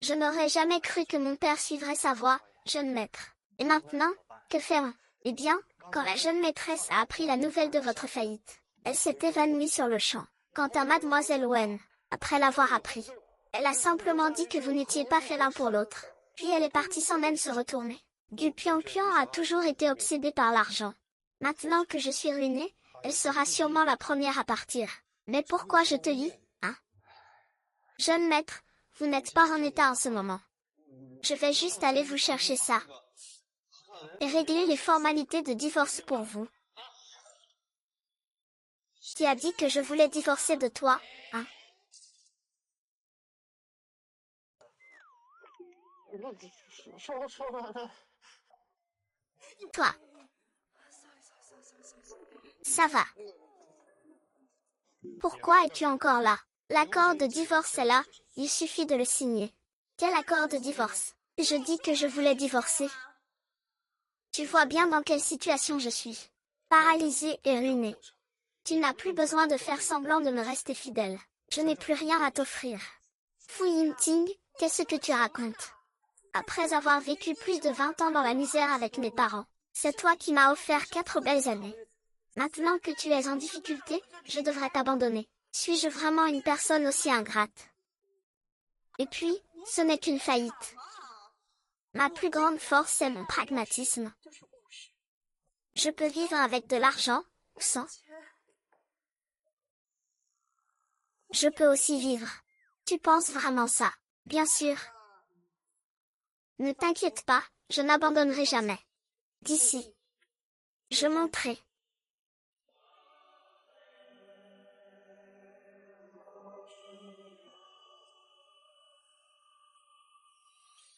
Je n'aurais jamais cru que mon père suivrait sa voie, jeune maître. Et maintenant, que faire? Eh bien, quand la jeune maîtresse a appris la nouvelle de votre faillite, elle s'est évanouie sur le champ. Quant à mademoiselle Wen, après l'avoir appris, elle a simplement dit que vous n'étiez pas fait l'un pour l'autre. Puis elle est partie sans même se retourner. Gu Pian a toujours été obsédée par l'argent. Maintenant que je suis ruinée, elle sera sûrement la première à partir. Mais pourquoi je te lis, hein? Jeune maître, vous n'êtes pas en état en ce moment. Je vais juste aller vous chercher ça. Et régler les formalités de divorce pour vous. Qui a dit que je voulais divorcer de toi, hein? Toi. Ça va. Pourquoi es-tu encore là? L'accord de divorce est là, il suffit de le signer. Quel accord de divorce? Je dis que je voulais divorcer. Tu vois bien dans quelle situation je suis. Paralysée et ruinée. Tu n'as plus besoin de faire semblant de me rester fidèle. Je n'ai plus rien à t'offrir. Fu Yingting, qu'est-ce que tu racontes? Après avoir vécu plus de 20 ans dans la misère avec mes parents, c'est toi qui m'as offert 4 belles années. Maintenant que tu es en difficulté, je devrais t'abandonner. Suis-je vraiment une personne aussi ingrate? Et puis, ce n'est qu'une faillite. Ma plus grande force est mon pragmatisme. Je peux vivre avec de l'argent, ou sans. Je peux aussi vivre. Tu penses vraiment ça? Bien sûr. Ne t'inquiète pas, je n'abandonnerai jamais. D'ici. Je monterai.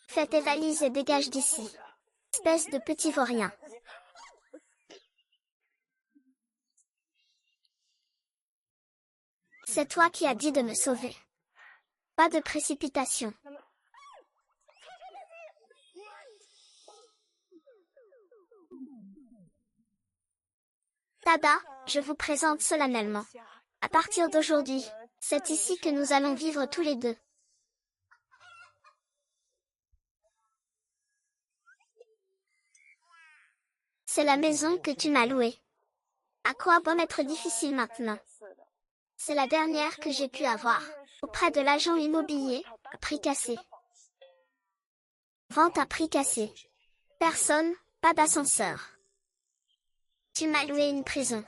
Fais tes valises et dégage d'ici. Espèce de petit vaurien. C'est toi qui as dit de me sauver. Pas de précipitation. Tada, je vous présente solennellement. À partir d'aujourd'hui, c'est ici que nous allons vivre tous les deux. C'est la maison que tu m'as louée. À quoi bon être difficile maintenant? C'est la dernière que j'ai pu avoir, auprès de l'agent immobilier, à prix cassé. Vente à prix cassé. Personne, pas d'ascenseur. Tu m'as loué une prison.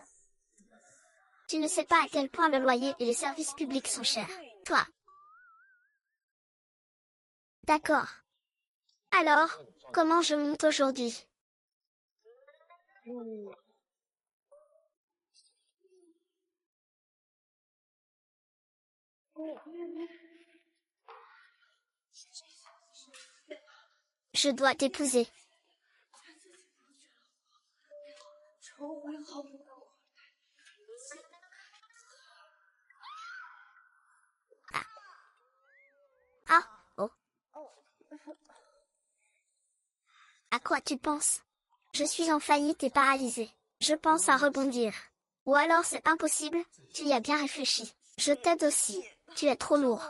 Tu ne sais pas à quel point le loyer et les services publics sont chers. Toi. D'accord. Alors, comment je monte aujourd'hui? Je dois t'épouser. Ah. Ah, oh. À quoi tu penses? Je suis en faillite et paralysée. Je pense à rebondir. Ou alors c'est impossible, tu y as bien réfléchi. Je t'aide aussi. Tu es trop lourd.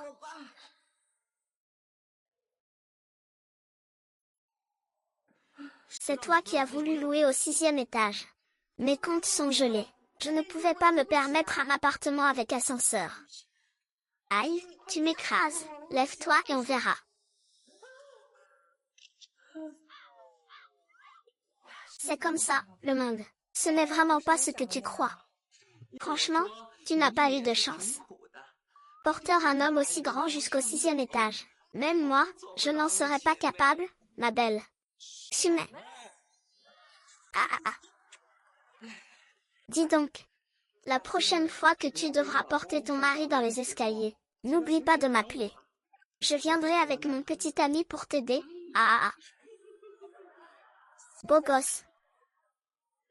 C'est toi qui as voulu louer au 6e étage. Mes comptes sont gelés. Je ne pouvais pas me permettre un appartement avec ascenseur. Aïe, tu m'écrases. Lève-toi et on verra. C'est comme ça, le monde. Ce n'est vraiment pas ce que tu crois. Franchement, tu n'as pas eu de chance. Porteur un homme aussi grand jusqu'au 6e étage. Même moi, je n'en serais pas capable, ma belle. Chimay. Ah ah ah. Dis donc. La prochaine fois que tu devras porter ton mari dans les escaliers, n'oublie pas de m'appeler. Je viendrai avec mon petit ami pour t'aider. Ah ah ah. Beau gosse.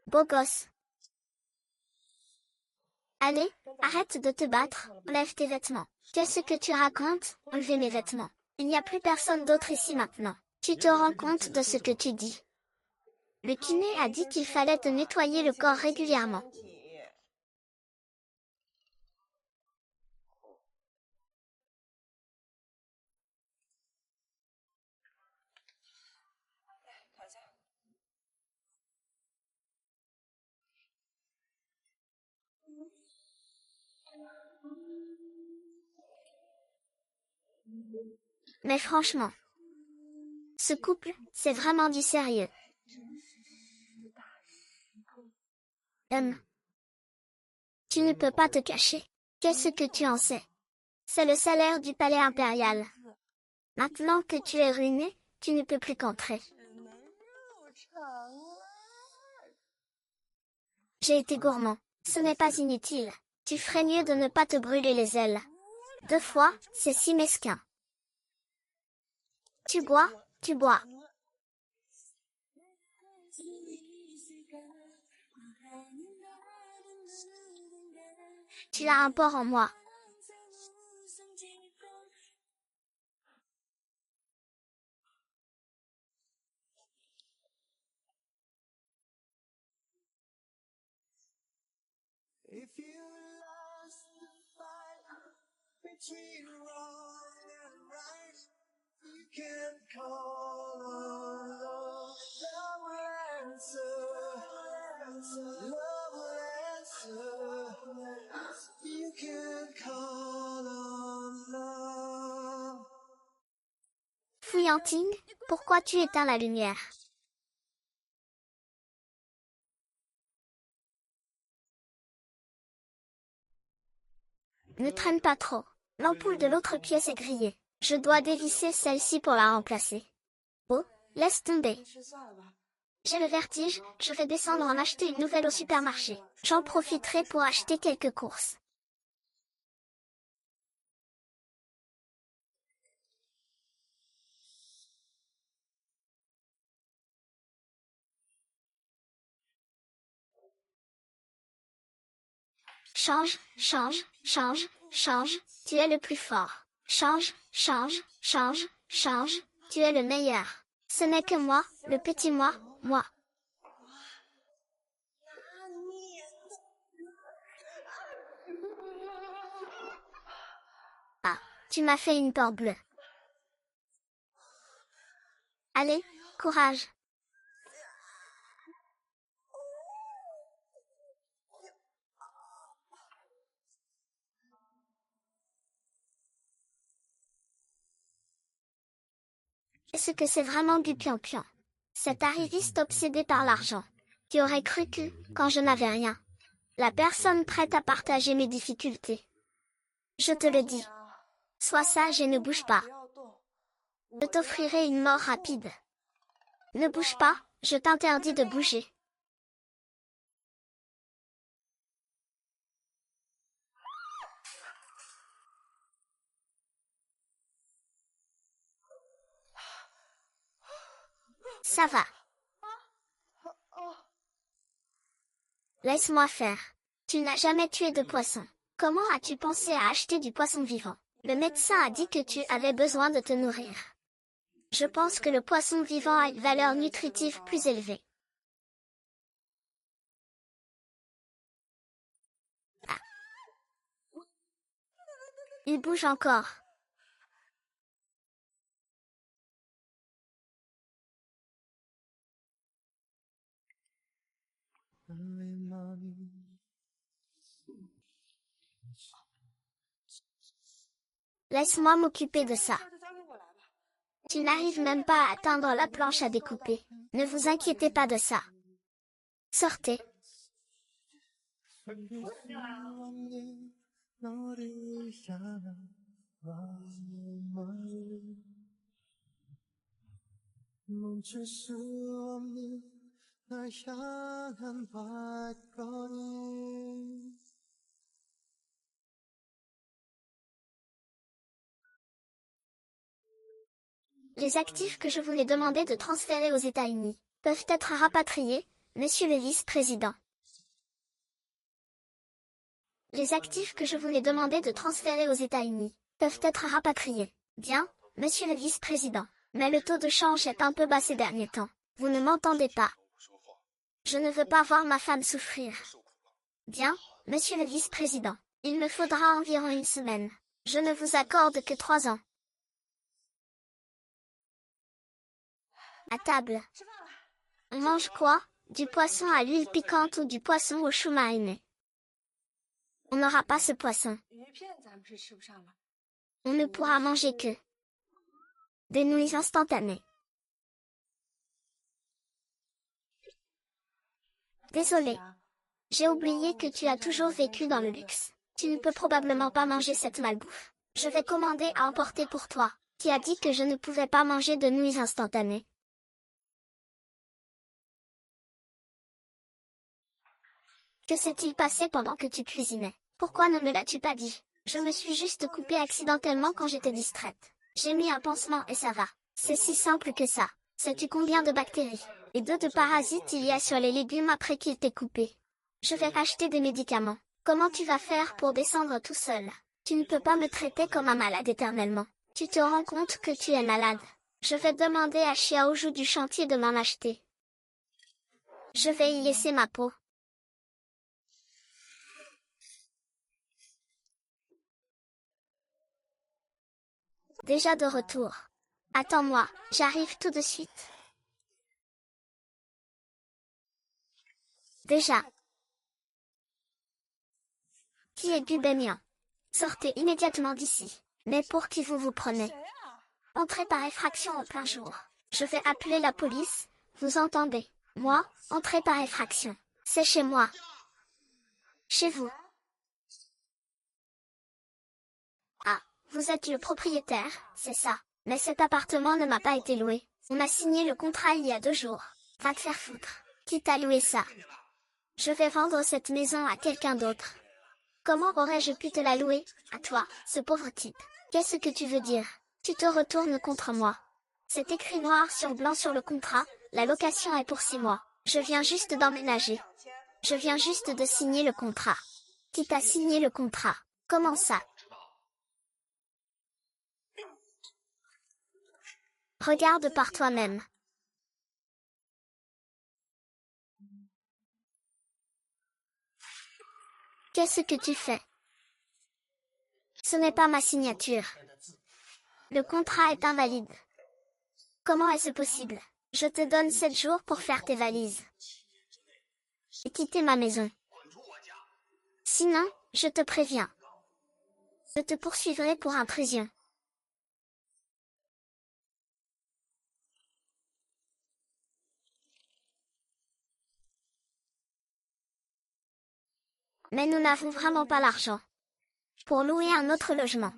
Beau gosse. Allez, arrête de te battre, enlève tes vêtements. Qu'est-ce que tu racontes? Enlever mes vêtements. Il n'y a plus personne d'autre ici maintenant. Tu te rends compte de ce que tu dis? Le kiné a dit qu'il fallait te nettoyer le corps régulièrement. Mais franchement, ce couple, c'est vraiment du sérieux. Tu ne peux pas te cacher. Qu'est-ce que tu en sais? C'est le salaire du palais impérial. Maintenant que tu es ruiné, tu ne peux plus qu'entrer. J'ai été gourmand. Ce n'est pas inutile. Tu ferais mieux de ne pas te brûler les ailes. 2 fois, c'est si mesquin. Tu bois, tu bois. Tu as un porc en moi. If you lost the fight between wrong and right, you can call on love. Love will answer. Love will answer. You can call on love. Fouillantine, pourquoi tu éteins la lumière? Ne traîne pas trop. L'ampoule de l'autre pièce est grillée. Je dois dévisser celle-ci pour la remplacer. Oh, laisse tomber. J'ai le vertige, je vais descendre en acheter une nouvelle au supermarché. J'en profiterai pour acheter quelques courses. Change, change, change, change, tu es le plus fort. Change, change, change, change, tu es le meilleur. Ce n'est que moi, le petit moi, moi. Ah, tu m'as fait une peur bleue. Allez, courage. Est-ce que c'est vraiment du pion-pion? Cet arriviste obsédé par l'argent. Tu aurais cru que, quand je n'avais rien, la personne prête à partager mes difficultés. Je te le dis. Sois sage et ne bouge pas. Je t'offrirai une mort rapide. Ne bouge pas, je t'interdis de bouger. Ça va. Laisse-moi faire. Tu n'as jamais tué de poisson. Comment as-tu pensé à acheter du poisson vivant? Le médecin a dit que tu avais besoin de te nourrir. Je pense que le poisson vivant a une valeur nutritive plus élevée. Ah. Il bouge encore. Laisse-moi m'occuper de ça. Tu n'arrives même pas à atteindre la planche à découper. Ne vous inquiétez pas de ça. Sortez. Les actifs que je vous ai demandé de transférer aux États-Unis peuvent être rapatriés, monsieur le vice-président. Les actifs que je vous ai demandé de transférer aux États-Unis peuvent être rapatriés. Bien, monsieur le vice-président. Mais le taux de change est un peu bas ces derniers temps. Vous ne m'entendez pas. Je ne veux pas voir ma femme souffrir. Bien, monsieur le vice-président. Il me faudra environ une semaine. Je ne vous accorde que 3 ans. À table. On mange quoi? Du poisson à l'huile piquante ou du poisson au chou mariné? On n'aura pas ce poisson. On ne pourra manger que Des nouilles instantanées. Désolé. J'ai oublié que tu as toujours vécu dans le luxe. Tu ne peux probablement pas manger cette malbouffe. Je vais commander à emporter pour toi. Qui a dit que je ne pouvais pas manger de nouilles instantanées? Que s'est-il passé pendant que tu cuisinais? Pourquoi ne me l'as-tu pas dit? Je me suis juste coupée accidentellement quand j'étais distraite. J'ai mis un pansement et ça va. C'est si simple que ça. Sais-tu combien de bactéries et de parasites il y a sur les légumes après qu'ils t'aient coupé? Je vais acheter des médicaments. Comment tu vas faire pour descendre tout seul? Tu ne peux pas me traiter comme un malade éternellement. Tu te rends compte que tu es malade? Je vais demander à Xiaoju du chantier de m'en acheter. Je vais y laisser ma peau. Déjà de retour. Attends-moi, j'arrive tout de suite. Déjà. Qui est Gubemian? Sortez immédiatement d'ici. Mais pour qui vous vous prenez? Entrez par effraction en plein jour. Je vais appeler la police, vous entendez? Moi, entrez par effraction. C'est chez moi. Chez vous. Ah, vous êtes le propriétaire, c'est ça. Mais cet appartement ne m'a pas été loué. On a signé le contrat il y a 2 jours. Va te faire foutre. Qui t'a loué ça? Je vais vendre cette maison à quelqu'un d'autre. Comment aurais-je pu te la louer, à toi, ce pauvre type? Qu'est-ce que tu veux dire? Tu te retournes contre moi. C'est écrit noir sur blanc sur le contrat, la location est pour 6 mois. Je viens juste d'emménager. Je viens juste de signer le contrat. Qui t'a signé le contrat? Comment ça? Regarde par toi-même. Qu'est-ce que tu fais? Ce n'est pas ma signature. Le contrat est invalide. Comment est-ce possible? Je te donne 7 jours pour faire tes valises. Et quitter ma maison. Sinon, je te préviens. Je te poursuivrai pour intrusion. Mais nous n'avons vraiment pas l'argent pour louer un autre logement.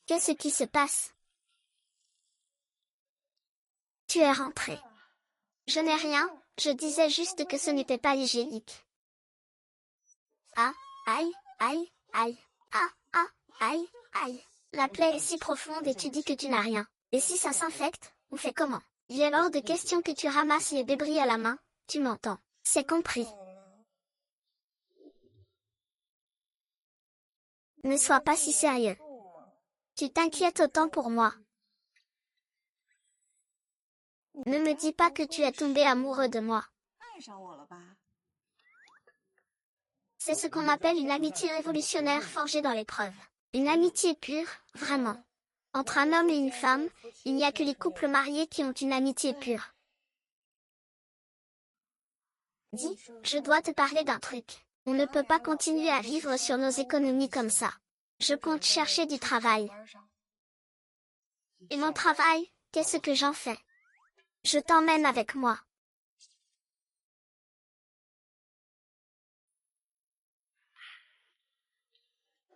Qu'est-ce qui se passe? Tu es rentré. Je n'ai rien, je disais juste que ce n'était pas hygiénique. Ah, aïe, aïe, aïe, ah, ah, aïe, aïe. La plaie est si profonde et tu dis que tu n'as rien. Et si ça s'infecte, on fait comment? Il est hors de question que tu ramasses les débris à la main, tu m'entends? C'est compris. Ne sois pas si sérieux. Tu t'inquiètes autant pour moi. Ne me dis pas que tu es tombé amoureux de moi. C'est ce qu'on appelle une amitié révolutionnaire forgée dans l'épreuve. Une amitié pure, vraiment. Entre un homme et une femme, il n'y a que les couples mariés qui ont une amitié pure. Dis, je dois te parler d'un truc. On ne peut pas continuer à vivre sur nos économies comme ça. Je compte chercher du travail. Et mon travail, qu'est-ce que j'en fais? Je t'emmène avec moi.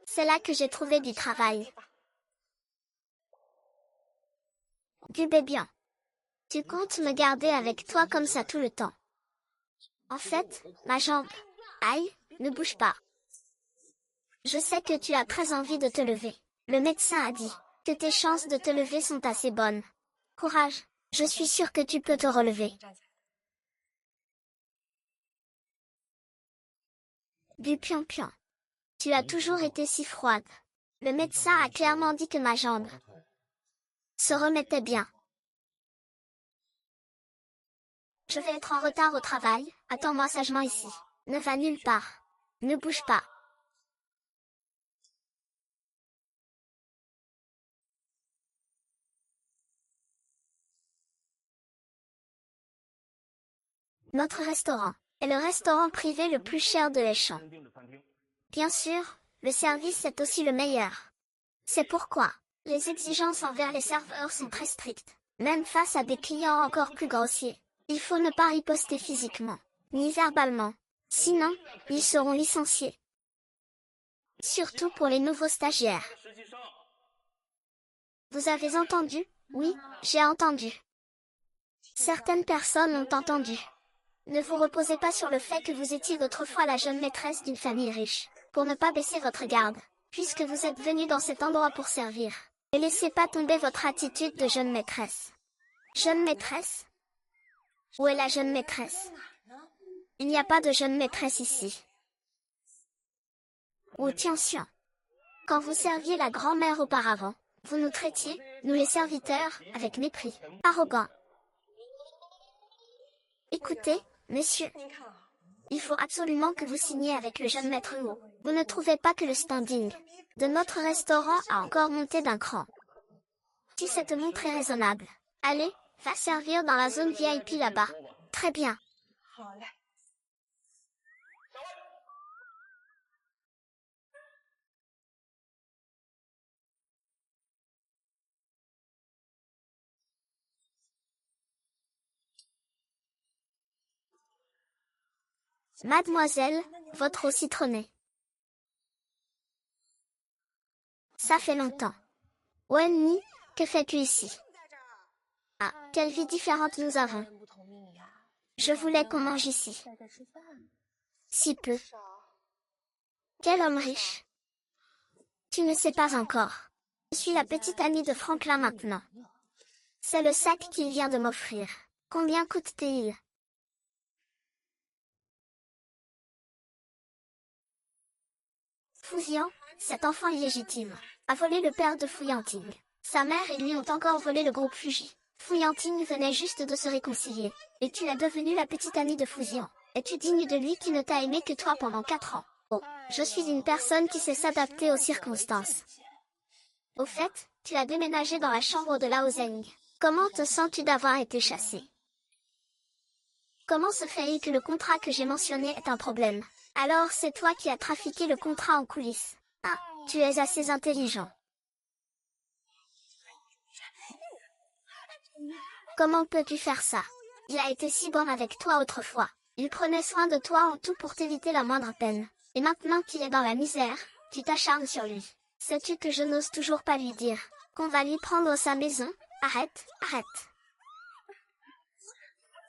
C'est là que j'ai trouvé du travail. Bien. Tu comptes me garder avec toi comme ça tout le temps. En fait, ma jambe. Aïe, ne bouge pas. Je sais que tu as très envie de te lever. Le médecin a dit que tes chances de te lever sont assez bonnes. Courage, je suis sûre que tu peux te relever. Pion. Tu as toujours été si froide. Le médecin a clairement dit que ma jambe se remettait bien. Je vais être en retard au travail, attends-moi sagement ici. Ne va nulle part. Ne bouge pas. Notre restaurant est le restaurant privé le plus cher de Léchamp. Bien sûr, le service est aussi le meilleur. C'est pourquoi les exigences envers les serveurs sont très strictes. Même face à des clients encore plus grossiers, il faut ne pas riposter physiquement, ni verbalement. Sinon, ils seront licenciés. Surtout pour les nouveaux stagiaires. Vous avez entendu? Oui, j'ai entendu. Certaines personnes ont entendu. Ne vous reposez pas sur le fait que vous étiez autrefois la jeune maîtresse d'une famille riche, pour ne pas baisser votre garde, puisque vous êtes venu dans cet endroit pour servir. Ne laissez pas tomber votre attitude de jeune maîtresse. Jeune maîtresse? Où est la jeune maîtresse? Il n'y a pas de jeune maîtresse ici. Oh tiens. Quand vous serviez la grand-mère auparavant, vous nous traitiez, nous les serviteurs, avec mépris, arrogant. Écoutez, monsieur, il faut absolument que vous signiez avec le jeune maître Wu. Vous ne trouvez pas que le standing de notre restaurant a encore monté d'un cran? Si cette montre est raisonnable, allez, va servir dans la zone VIP là-bas. Très bien. Mademoiselle, votre eau citronnée. Ça fait longtemps. Wenny, que fais-tu ici? Ah, quelle vie différente nous avons. Je voulais qu'on mange ici. Si peu. Quel homme riche. Tu ne sais pas encore. Je suis la petite amie de Franklin maintenant. C'est le sac qu'il vient de m'offrir. Combien coûte-t-il? Fouillant, cet enfant illégitime, a volé le père de Fouillanting. Sa mère et lui ont encore volé le groupe Fuji. Fouillanting venait juste de se réconcilier. Et tu es devenue la petite amie de Fouillant. Es-tu digne de lui qui ne t'a aimé que toi pendant 4 ans? Oh, je suis une personne qui sait s'adapter aux circonstances. Au fait, tu as déménagé dans la chambre de Lao Zeng. Comment te sens-tu d'avoir été chassé? Comment se fait-il que le contrat que j'ai mentionné est un problème? Alors c'est toi qui as trafiqué le contrat en coulisses. Ah, tu es assez intelligent. Comment peux-tu faire ça? Il a été si bon avec toi autrefois. Il prenait soin de toi en tout pour t'éviter la moindre peine. Et maintenant qu'il est dans la misère, tu t'acharnes sur lui. Sais-tu que je n'ose toujours pas lui dire qu'on va lui prendre sa maison? Arrête, arrête.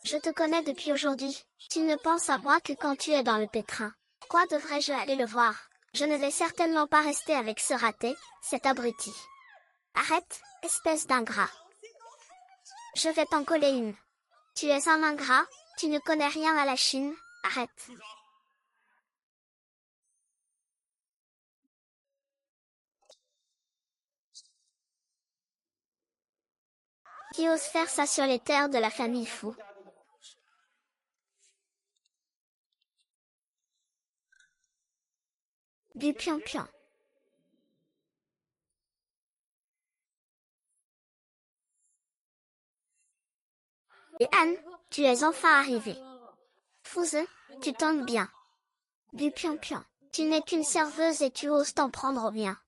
Je te connais depuis aujourd'hui. Tu ne penses à moi que quand tu es dans le pétrin. Pourquoi devrais-je aller le voir? Je ne vais certainement pas rester avec ce raté, cet abruti. Arrête, espèce d'ingrat. Je vais t'en coller une. Tu es un ingrat, tu ne connais rien à la Chine, arrête. Qui ose faire ça sur les terres de la famille Fu? Du pion-pion. Et Anne, tu es enfin arrivée. Fouze, tu tombes bien. Du pion-pion. Tu n'es qu'une serveuse et tu oses t'en prendre bien.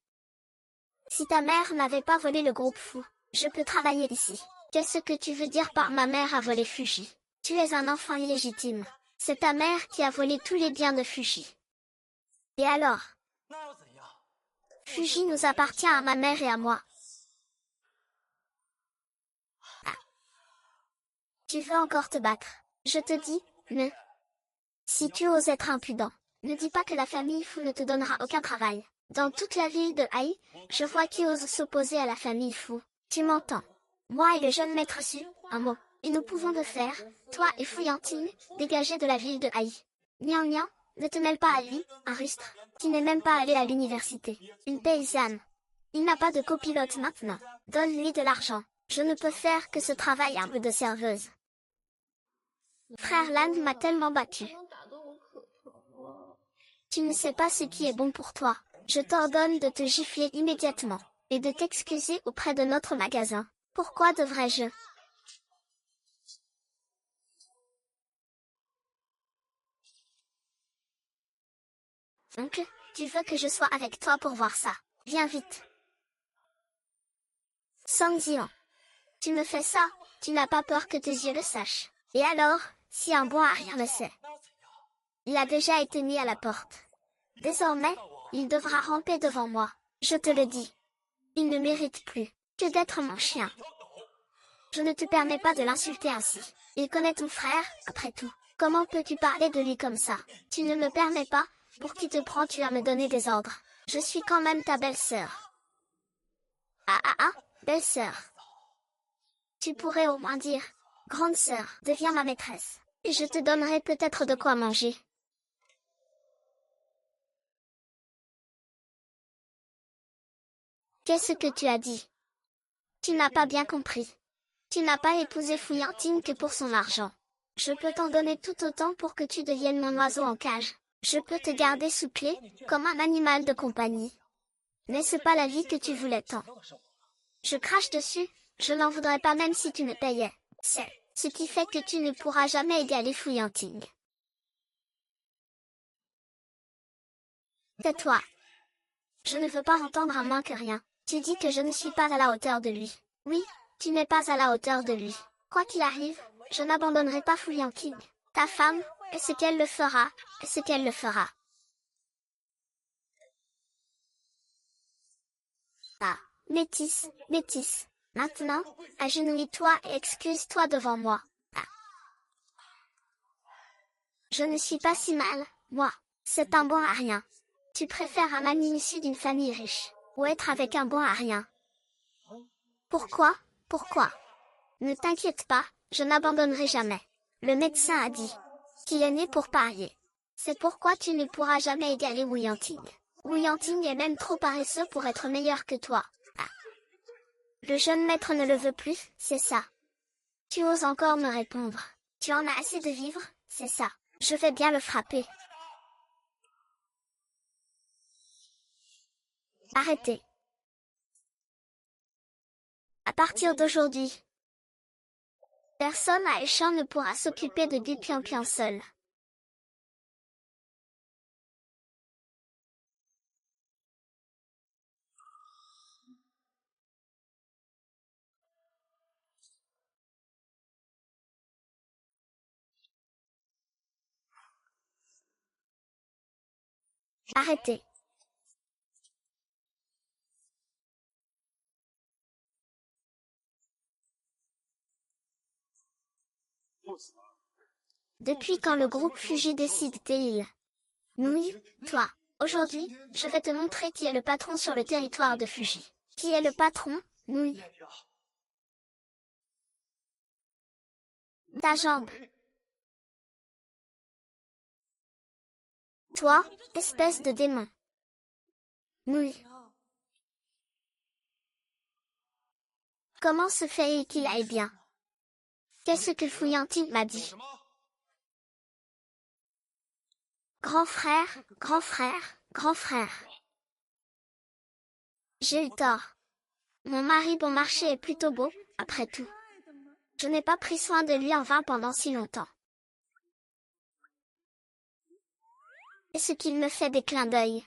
Si ta mère n'avait pas volé le groupe Fu, je peux travailler ici. Qu'est-ce que tu veux dire par ma mère a volé Fuji? Tu es un enfant illégitime. C'est ta mère qui a volé tous les biens de Fuji. Et alors? Fuji nous appartient à ma mère et à moi. Ah. Tu veux encore te battre? Je te dis, ne. Si tu oses être impudent, ne dis pas que la famille Fu ne te donnera aucun travail. Dans toute la ville de Haï, je vois qui ose s'opposer à la famille Fu. Tu m'entends? Moi et le jeune maître Su, un mot, et nous pouvons le faire, toi et Fouillanting, dégager de la ville de Haï. Nian Nian, ne te mêle pas à lui, un rustre, qui n'est même pas allé à l'université. Une paysanne. Il n'a pas de copilote maintenant. Donne-lui de l'argent. Je ne peux faire que ce travail humble de serveuse. Frère Lan m'a tellement battu. Tu ne sais pas ce qui est bon pour toi. Je t'ordonne de te gifler immédiatement, et de t'excuser auprès de notre magasin. Pourquoi devrais-je? Donc, tu veux que je sois avec toi pour voir ça. Viens vite. Song Jian. Tu me fais ça, tu n'as pas peur que tes yeux le sachent. Et alors, si un bon arien le sait? Il a déjà été mis à la porte. Désormais, il devra ramper devant moi. Je te le dis. Il ne mérite plus que d'être mon chien. Je ne te permets pas de l'insulter ainsi. Il connaît ton frère, après tout. Comment peux-tu parler de lui comme ça? Tu ne me permets pas. Pour qui te prends tu à me donner des ordres? Je suis quand même ta belle-sœur. Ah ah ah, belle-sœur. Tu pourrais au moins dire, grande sœur, deviens ma maîtresse. Et je te donnerai peut-être de quoi manger. Qu'est-ce que tu as dit? Tu n'as pas bien compris. Tu n'as pas épousé Fouillantine que pour son argent. Je peux t'en donner tout autant pour que tu deviennes mon oiseau en cage. Je peux te garder sous clé, comme un animal de compagnie. N'est-ce pas la vie que tu voulais tant? Je crache dessus, je n'en voudrais pas même si tu me payais. C'est ce qui fait que tu ne pourras jamais égaler Fouillantine. Tais-toi. Je ne veux pas entendre à moins que rien. Tu dis que je ne suis pas à la hauteur de lui. Oui, tu n'es pas à la hauteur de lui. Quoi qu'il arrive, je n'abandonnerai pas Fouillantine. Ta femme, est-ce qu'elle le fera? Est-ce qu'elle le fera? Ah, métisse, métisse. Maintenant, agenouille-toi et excuse-toi devant moi. Ah. Je ne suis pas si mal, moi. C'est un bon à rien. Tu préfères un ami issu d'une famille riche, ou être avec un bon à rien? Pourquoi? Pourquoi? Ne t'inquiète pas, je n'abandonnerai jamais. Le médecin a dit qu'il est né pour parier. C'est pourquoi tu ne pourras jamais égaler Wuyanting. Wuyanting est même trop paresseux pour être meilleur que toi. Ah. Le jeune maître ne le veut plus, c'est ça. Tu oses encore me répondre. Tu en as assez de vivre, c'est ça. Je vais bien le frapper. Arrêtez. À partir d'aujourd'hui, personne à Échan ne pourra s'occuper de Gupian seul. Arrêtez. Depuis quand le groupe Fuji décide-t-il? Oui, toi. Aujourd'hui, je vais te montrer qui est le patron sur le territoire de Fuji. Qui est le patron? Oui. Ta jambe. Toi, espèce de démon. Oui. Comment se fait-il qu'il aille bien? Qu'est-ce que Fouillantine m'a dit? Grand frère, grand frère, grand frère. J'ai eu tort. Mon mari bon marché est plutôt beau, après tout. Je n'ai pas pris soin de lui en vain pendant si longtemps. Est-ce qu'il me fait des clins d'œil?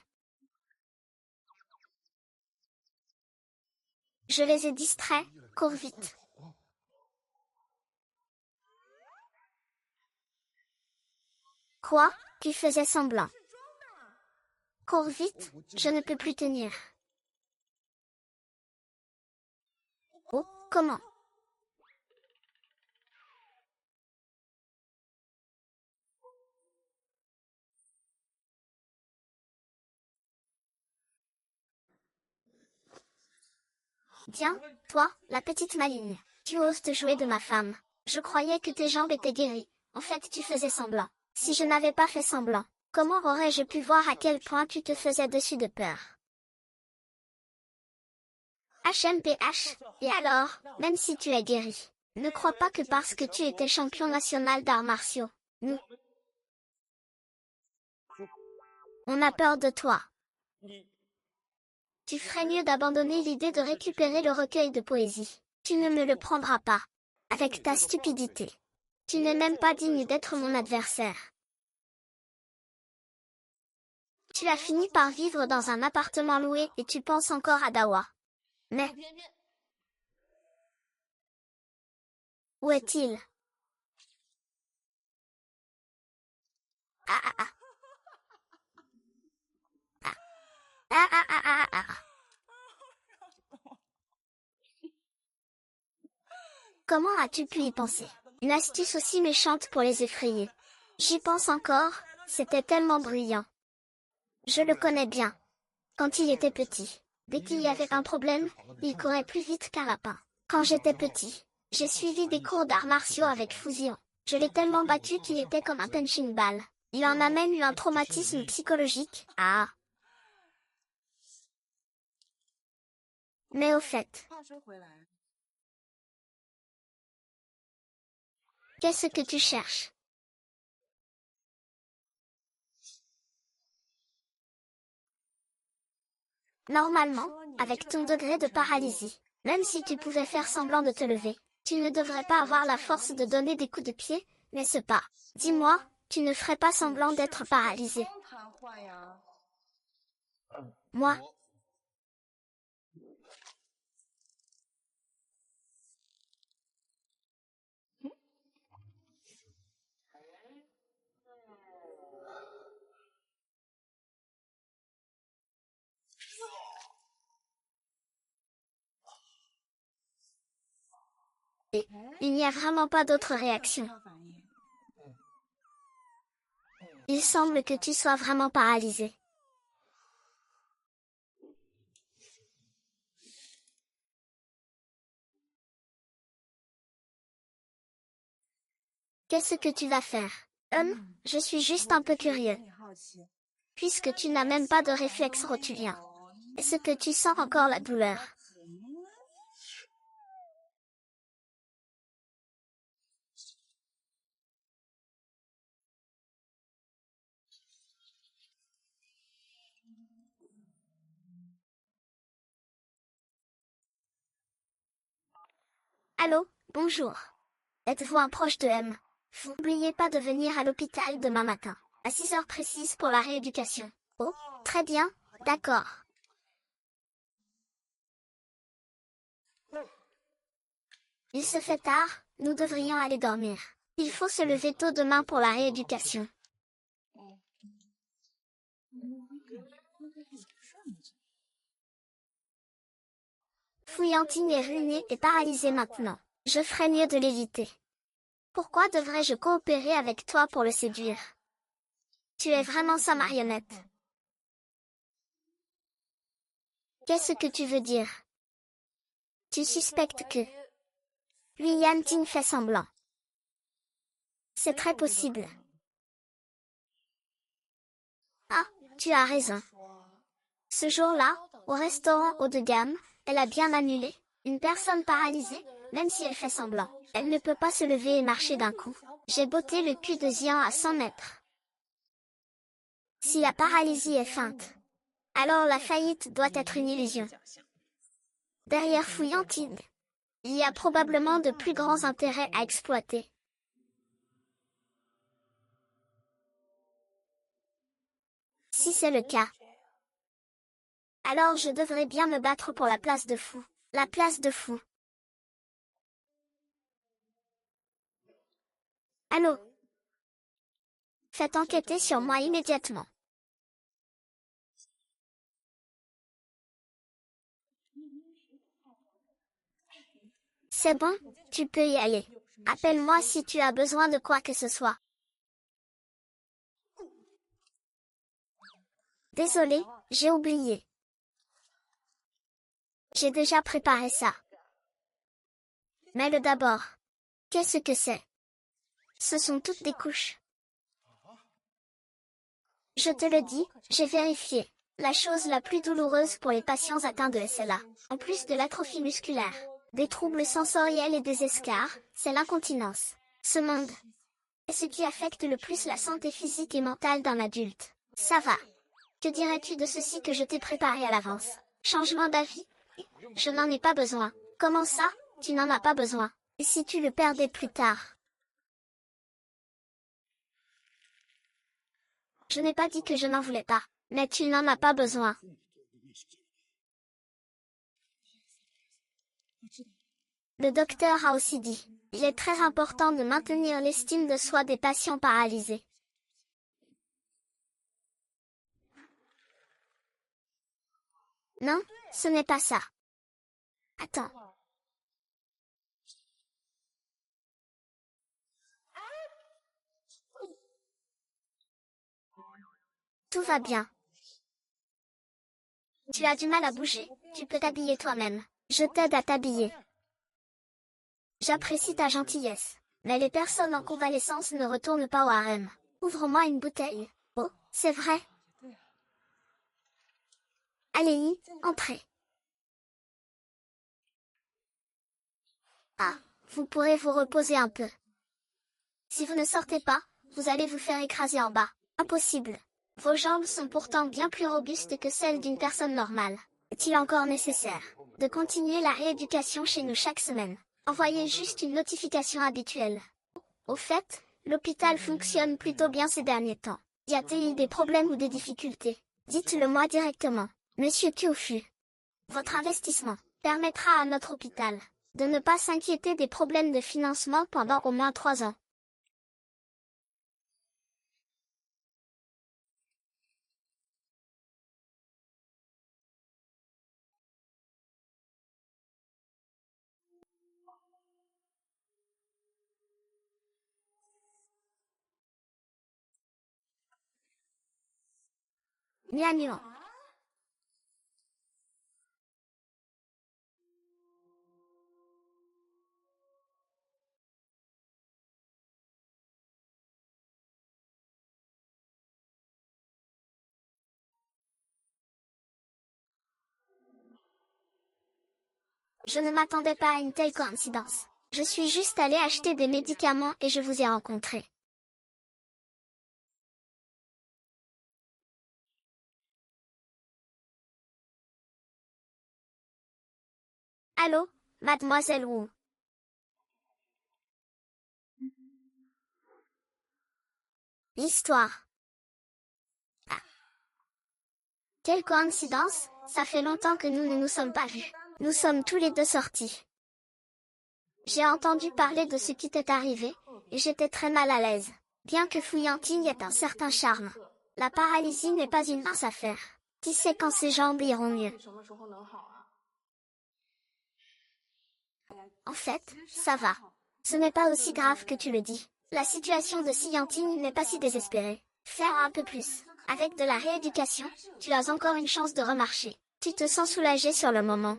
Je les ai distraits, cours vite. Quoi? Tu faisais semblant. Cours vite, je ne peux plus tenir. Oh, comment? Tiens, toi, la petite maligne, tu oses te jouer de ma femme. Je croyais que tes jambes étaient guéries. En fait, tu faisais semblant. Si je n'avais pas fait semblant, comment aurais-je pu voir à quel point tu te faisais dessus de peur? HMPH, et alors, même si tu es guéri, ne crois pas que parce que tu étais champion national d'arts martiaux, on a peur de toi. Tu ferais mieux d'abandonner l'idée de récupérer le recueil de poésie. Tu ne me le prendras pas. Avec ta stupidité. Tu n'es même pas digne d'être mon adversaire. Tu as fini par vivre dans un appartement loué et tu penses encore à Dawa. Mais, où est-il? Ah ah ah. Ah ah ah ah ah ah. Comment as-tu pu y penser? Une astuce aussi méchante pour les effrayer. J'y pense encore, c'était tellement bruyant. Je le connais bien. Quand il était petit, dès qu'il y avait un problème, il courait plus vite qu'un lapin. Quand j'étais petit, j'ai suivi des cours d'arts martiaux avec Fusion. Je l'ai tellement battu qu'il était comme un punching ball. Il en a même eu un traumatisme psychologique. Ah. Mais au fait, qu'est-ce que tu cherches? Normalement, avec ton degré de paralysie, même si tu pouvais faire semblant de te lever, tu ne devrais pas avoir la force de donner des coups de pied, n'est-ce pas? Dis-moi, tu ne ferais pas semblant d'être paralysé. Moi, il n'y a vraiment pas d'autre réaction. Il semble que tu sois vraiment paralysé. Qu'est-ce que tu vas faire? Je suis juste un peu curieux. Puisque tu n'as même pas de réflexe rotulien. Est-ce que tu sens encore la douleur? Allô, bonjour. Êtes-vous un proche de M? N'oubliez pas de venir à l'hôpital demain matin, à 6 heures précises pour la rééducation. Oh, très bien, d'accord. Il se fait tard, nous devrions aller dormir. Il faut se lever tôt demain pour la rééducation. Fouillantine est ruinée et paralysée maintenant. Je ferais mieux de l'éviter. Pourquoi devrais-je coopérer avec toi pour le séduire? Tu es vraiment sa marionnette. Qu'est-ce que tu veux dire? Tu suspectes que Yan Ting fait semblant. C'est très possible. Ah, tu as raison. Ce jour-là, au restaurant haut de gamme, elle a bien annulé. Une personne paralysée, même si elle fait semblant, elle ne peut pas se lever et marcher d'un coup. J'ai botté le cul de Xian à 100 mètres. Si la paralysie est feinte, alors la faillite doit être une illusion. Derrière Fouillantine, il y a probablement de plus grands intérêts à exploiter. Si c'est le cas, alors je devrais bien me battre pour la place de fou. La place de fou. Allô? Faites enquêter sur moi immédiatement. C'est bon, tu peux y aller. Appelle-moi si tu as besoin de quoi que ce soit. Désolé, j'ai oublié. J'ai déjà préparé ça. Mais le d'abord. Qu'est-ce que c'est? Ce sont toutes des couches. Je te le dis, j'ai vérifié. La chose la plus douloureuse pour les patients atteints de SLA, en plus de l'atrophie musculaire, des troubles sensoriels et des escarres, c'est l'incontinence. Ce monde est ce qui affecte le plus la santé physique et mentale d'un adulte. Ça va. Que dirais-tu de ceci que je t'ai préparé à l'avance? Changement d'avis? Je n'en ai pas besoin. Comment ça, tu n'en as pas besoin? Et si tu le perdais plus tard? Je n'ai pas dit que je n'en voulais pas. Mais tu n'en as pas besoin. Le docteur a aussi dit, il est très important de maintenir l'estime de soi des patients paralysés. Non, ce n'est pas ça. Attends. Tout va bien. Tu as du mal à bouger, tu peux t'habiller toi-même. Je t'aide à t'habiller. J'apprécie ta gentillesse. Mais les personnes en convalescence ne retournent pas au harem. Ouvre-moi une bouteille. Oh, c'est vrai. Allez-y, entrez. Ah, vous pourrez vous reposer un peu. Si vous ne sortez pas, vous allez vous faire écraser en bas. Impossible. Vos jambes sont pourtant bien plus robustes que celles d'une personne normale. Est-il encore nécessaire de continuer la rééducation chez nous chaque semaine? Envoyez juste une notification habituelle. Au fait, l'hôpital fonctionne plutôt bien ces derniers temps. Y a-t-il des problèmes ou des difficultés? Dites-le moi directement. Monsieur Kyofu. Votre investissement permettra à notre hôpital de ne pas s'inquiéter des problèmes de financement pendant au moins 3 ans. Miagnon. Je ne m'attendais pas à une telle coïncidence. Je suis juste allée acheter des médicaments et je vous ai rencontré. Allô, mademoiselle Wu. L'histoire. Ah, quelle coïncidence, ça fait longtemps que nous ne nous sommes pas vus. Nous sommes tous les deux sortis. J'ai entendu parler de ce qui t'est arrivé, et j'étais très mal à l'aise. Bien que Fouillanting ait un certain charme, la paralysie n'est pas une mince affaire. Qui sait quand ses jambes iront mieux? En fait, ça va. Ce n'est pas aussi grave que tu le dis. La situation de Siyanting n'est pas si désespérée. Faire un peu plus. Avec de la rééducation, tu as encore une chance de remarcher. Tu te sens soulagé sur le moment.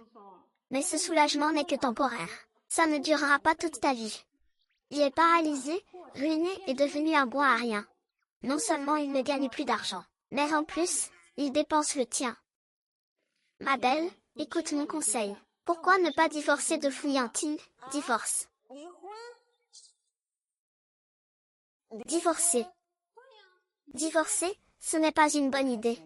Mais ce soulagement n'est que temporaire. Ça ne durera pas toute ta vie. Il est paralysé, ruiné et devenu un bon à rien. Non seulement il ne gagne plus d'argent, mais en plus, il dépense le tien. Ma belle, écoute mon conseil. Pourquoi ne pas divorcer de Fouillanting? Divorce. Divorcer. Divorcer, ce n'est pas une bonne idée.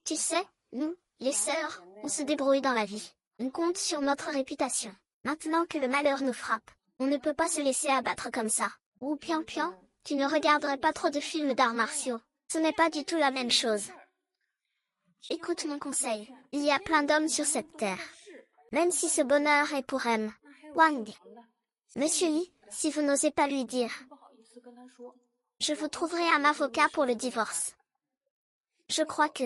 Tu sais, nous, les sœurs, on se débrouille dans la vie. On compte sur notre réputation. Maintenant que le malheur nous frappe, on ne peut pas se laisser abattre comme ça. Ou Pian Pian, tu ne regarderais pas trop de films d'arts martiaux. Ce n'est pas du tout la même chose. Écoute mon conseil. Il y a plein d'hommes sur cette terre. Même si ce bonheur est pour M. Wang. Monsieur Yi, si vous n'osez pas lui dire, je vous trouverai un avocat pour le divorce. Je crois que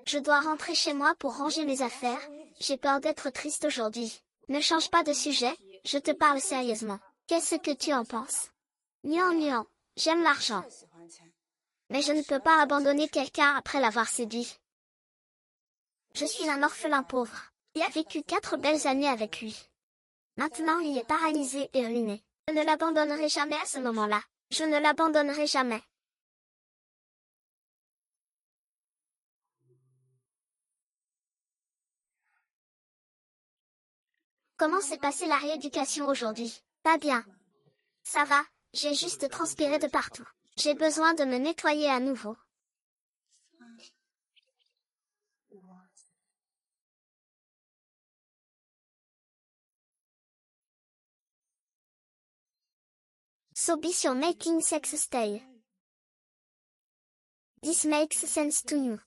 je dois rentrer chez moi pour ranger mes affaires. J'ai peur d'être triste aujourd'hui. Ne change pas de sujet, je te parle sérieusement. Qu'est-ce que tu en penses? Nian Nian, j'aime l'argent. Mais je ne peux pas abandonner quelqu'un après l'avoir séduit. Je suis un orphelin pauvre. Il a vécu 4 belles années avec lui. Maintenant il est paralysé et ruiné. Je ne l'abandonnerai jamais à ce moment-là. Je ne l'abandonnerai jamais. Comment s'est passée la rééducation aujourd'hui? Pas bien. Ça va, j'ai juste transpiré de partout. J'ai besoin de me nettoyer à nouveau. Sobi sur Making Sex Stay. This makes sense to you.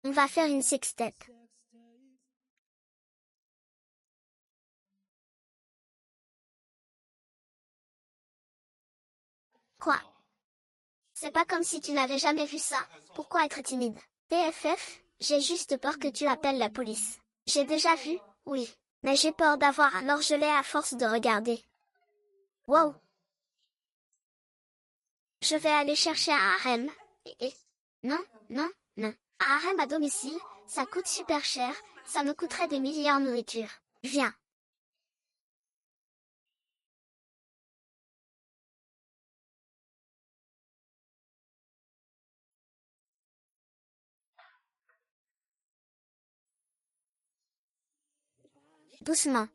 On va faire une sextette. Quoi? C'est pas comme si tu n'avais jamais vu ça. Pourquoi être timide? PFF, j'ai juste peur que tu appelles la police. J'ai déjà vu, oui. Mais j'ai peur d'avoir un orgelet à force de regarder. Wow. Je vais aller chercher un harem. Non, non, non. Un harem à domicile, ça coûte super cher, ça me coûterait des milliers en nourriture. Viens. Doucement.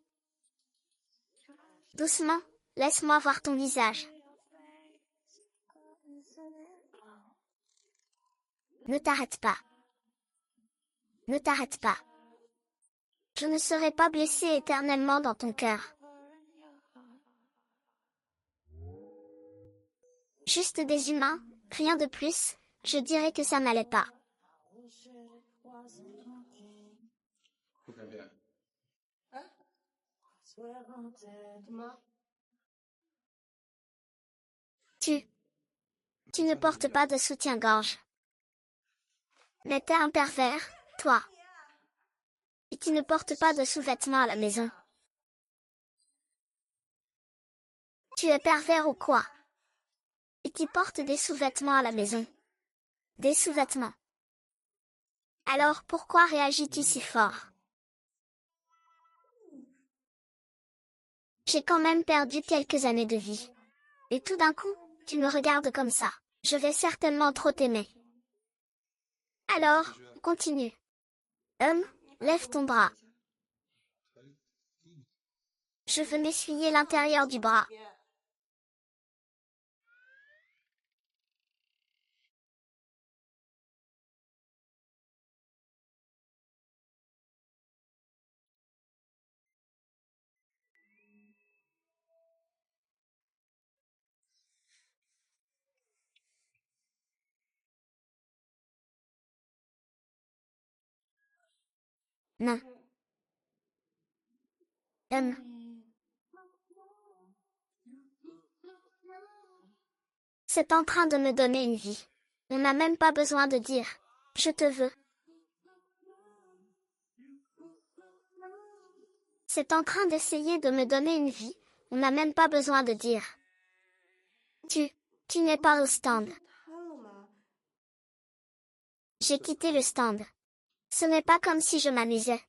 Doucement, laisse-moi voir ton visage. Ne t'arrête pas. Ne t'arrête pas. Je ne serai pas blessé éternellement dans ton cœur. Juste des humains, rien de plus, je dirais que ça n'allait pas. Tu ne portes pas de soutien-gorge. Mais t'es un pervers, toi. Et tu ne portes pas de sous-vêtements à la maison. Tu es pervers ou quoi? Et tu portes des sous-vêtements à la maison. Des sous-vêtements. Alors pourquoi réagis-tu si fort? J'ai quand même perdu quelques années de vie. Et tout d'un coup, tu me regardes comme ça. Je vais certainement trop t'aimer. Alors, continue. Lève ton bras. Je veux m'essuyer l'intérieur du bras. Non. C'est en train de me donner une vie. On n'a même pas besoin de dire « je te veux ». C'est en train d'essayer de me donner une vie, on n'a même pas besoin de dire « tu n'es pas au stand ». J'ai quitté le stand. Ce n'est pas comme si je m'amusais.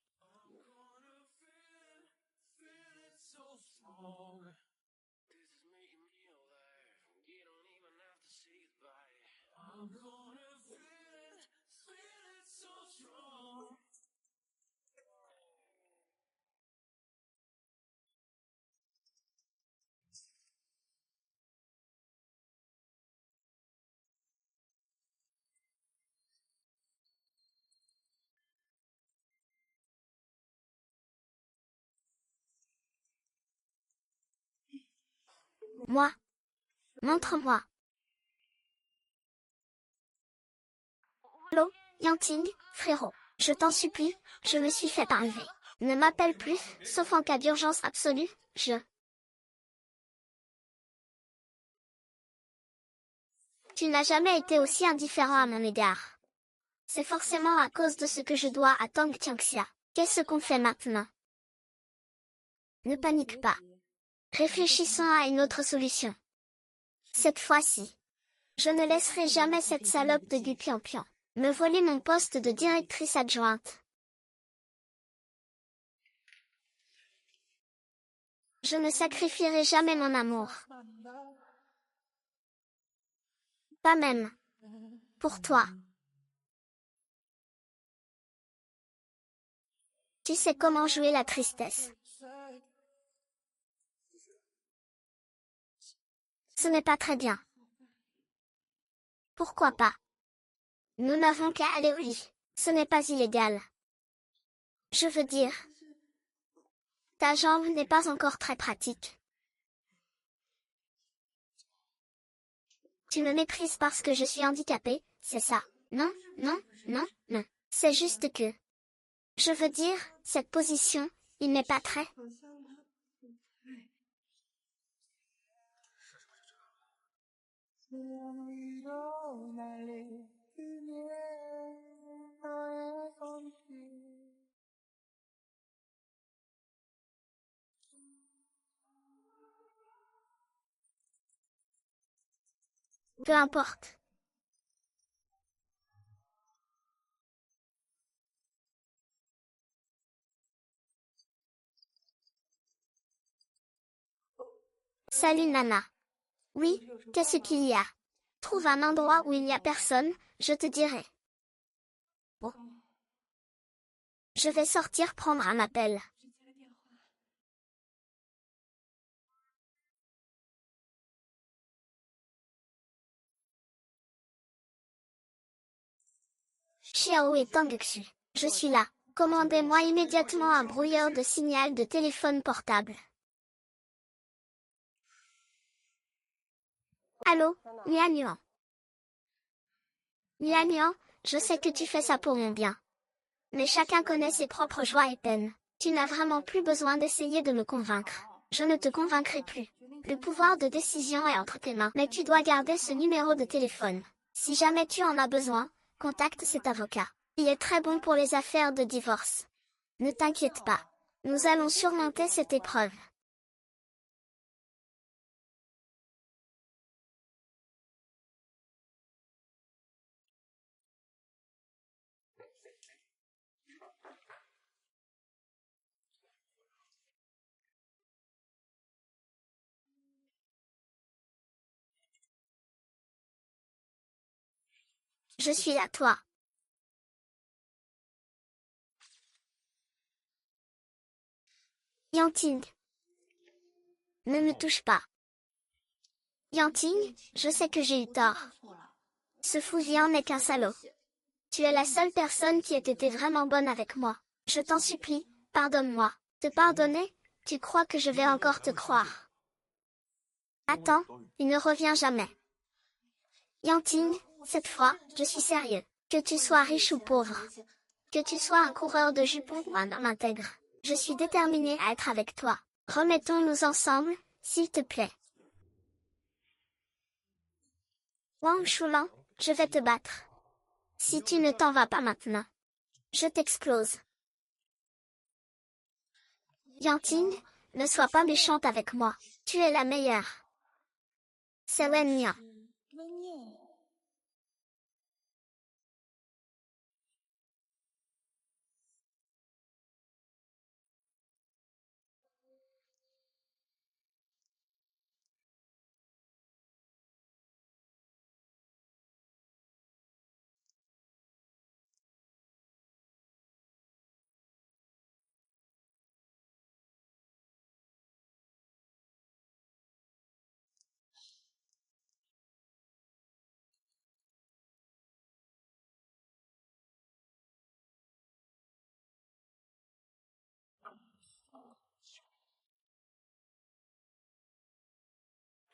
Moi. Montre-moi. Allô, Yanting, frérot. Je t'en supplie, je me suis fait arriver. Ne m'appelle plus, sauf en cas d'urgence absolue, Tu n'as jamais été aussi indifférent à mon égard. C'est forcément à cause de ce que je dois à Tang Tianxia. Qu'est-ce qu'on fait maintenant? Ne panique pas. Réfléchissons à une autre solution. Cette fois-ci, je ne laisserai jamais cette salope de Gu Pian me voler mon poste de directrice adjointe. Je ne sacrifierai jamais mon amour. Pas même. Pour toi. Tu sais comment jouer la tristesse. Ce n'est pas très bien. Pourquoi pas? Nous n'avons qu'à aller au lit. Ce n'est pas illégal. Je veux dire, ta jambe n'est pas encore très pratique. Tu me méprises parce que je suis handicapée, c'est ça? Non, non, non, non. C'est juste que... Je veux dire, cette position, il n'est pas très... Peu importe. Salut Nana. Oui, qu'est-ce qu'il y a? Trouve un endroit où il n'y a personne, je te dirai. Oh. Je vais sortir prendre un appel. Xiao et Tangxu. Je suis là. Commandez-moi immédiatement un brouilleur de signal de téléphone portable. Allô, Mian. Mian, je sais que tu fais ça pour mon bien. Mais chacun connaît ses propres joies et peines. Tu n'as vraiment plus besoin d'essayer de me convaincre. Je ne te convaincrai plus. Le pouvoir de décision est entre tes mains. Mais tu dois garder ce numéro de téléphone. Si jamais tu en as besoin, contacte cet avocat. Il est très bon pour les affaires de divorce. Ne t'inquiète pas. Nous allons surmonter cette épreuve. Je suis à toi. Yanting. Ne me touche pas. Yanting, je sais que j'ai eu tort. Ce Fouvian n'est qu'un salaud. Tu es la seule personne qui ait été vraiment bonne avec moi. Je t'en supplie, pardonne-moi. Te pardonner? Tu crois que je vais encore te croire? Attends, il ne revient jamais. Yanting, cette fois, je suis sérieux. Que tu sois riche ou pauvre. Que tu sois un coureur de jupons ou un homme intègre. Je suis déterminée à être avec toi. Remettons-nous ensemble, s'il te plaît. Wang Shulan, je vais te battre. Si tu ne t'en vas pas maintenant, je t'explose. Yanting, ne sois pas méchante avec moi. Tu es la meilleure. C'est Wen Nia.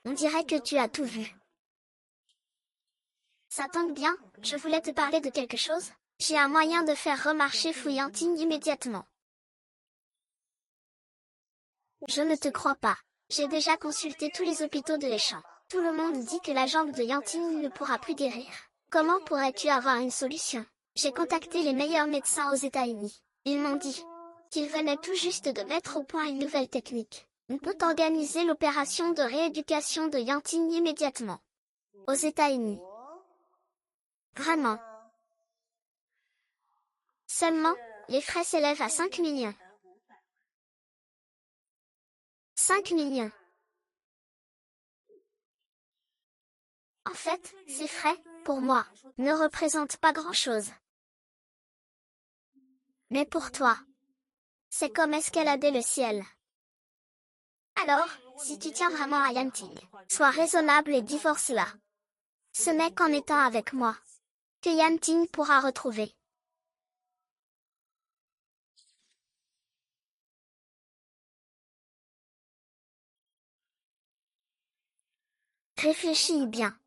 On dirait que tu as tout vu. Ça tombe bien, je voulais te parler de quelque chose. J'ai un moyen de faire remarcher Fu Yanting immédiatement. Je ne te crois pas. J'ai déjà consulté tous les hôpitaux de l'Échamp. Tout le monde dit que la jambe de Yanting ne pourra plus guérir. Comment pourrais-tu avoir une solution? J'ai contacté les meilleurs médecins aux États-Unis. Ils m'ont dit qu'ils venaient tout juste de mettre au point une nouvelle technique. On peut organiser l'opération de rééducation de Yanting immédiatement. Aux États-Unis. Vraiment. Seulement, les frais s'élèvent à 5 millions. 5 millions. En fait, ces frais, pour moi, ne représentent pas grand-chose. Mais pour toi, c'est comme escalader le ciel. Alors, si tu tiens vraiment à Yanting, sois raisonnable et divorce-la. Ce n'est qu'en étant avec moi que Yanting pourra retrouver Réfléchis bien.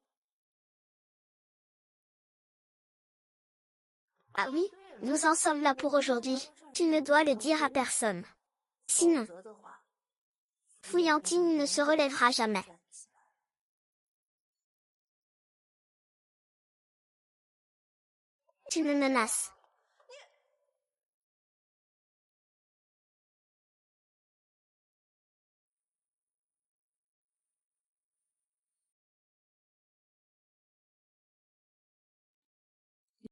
Ah oui, nous en sommes là pour aujourd'hui. Tu ne dois le dire à personne. Sinon, Fouillantine ne se relèvera jamais. Tu me menaces.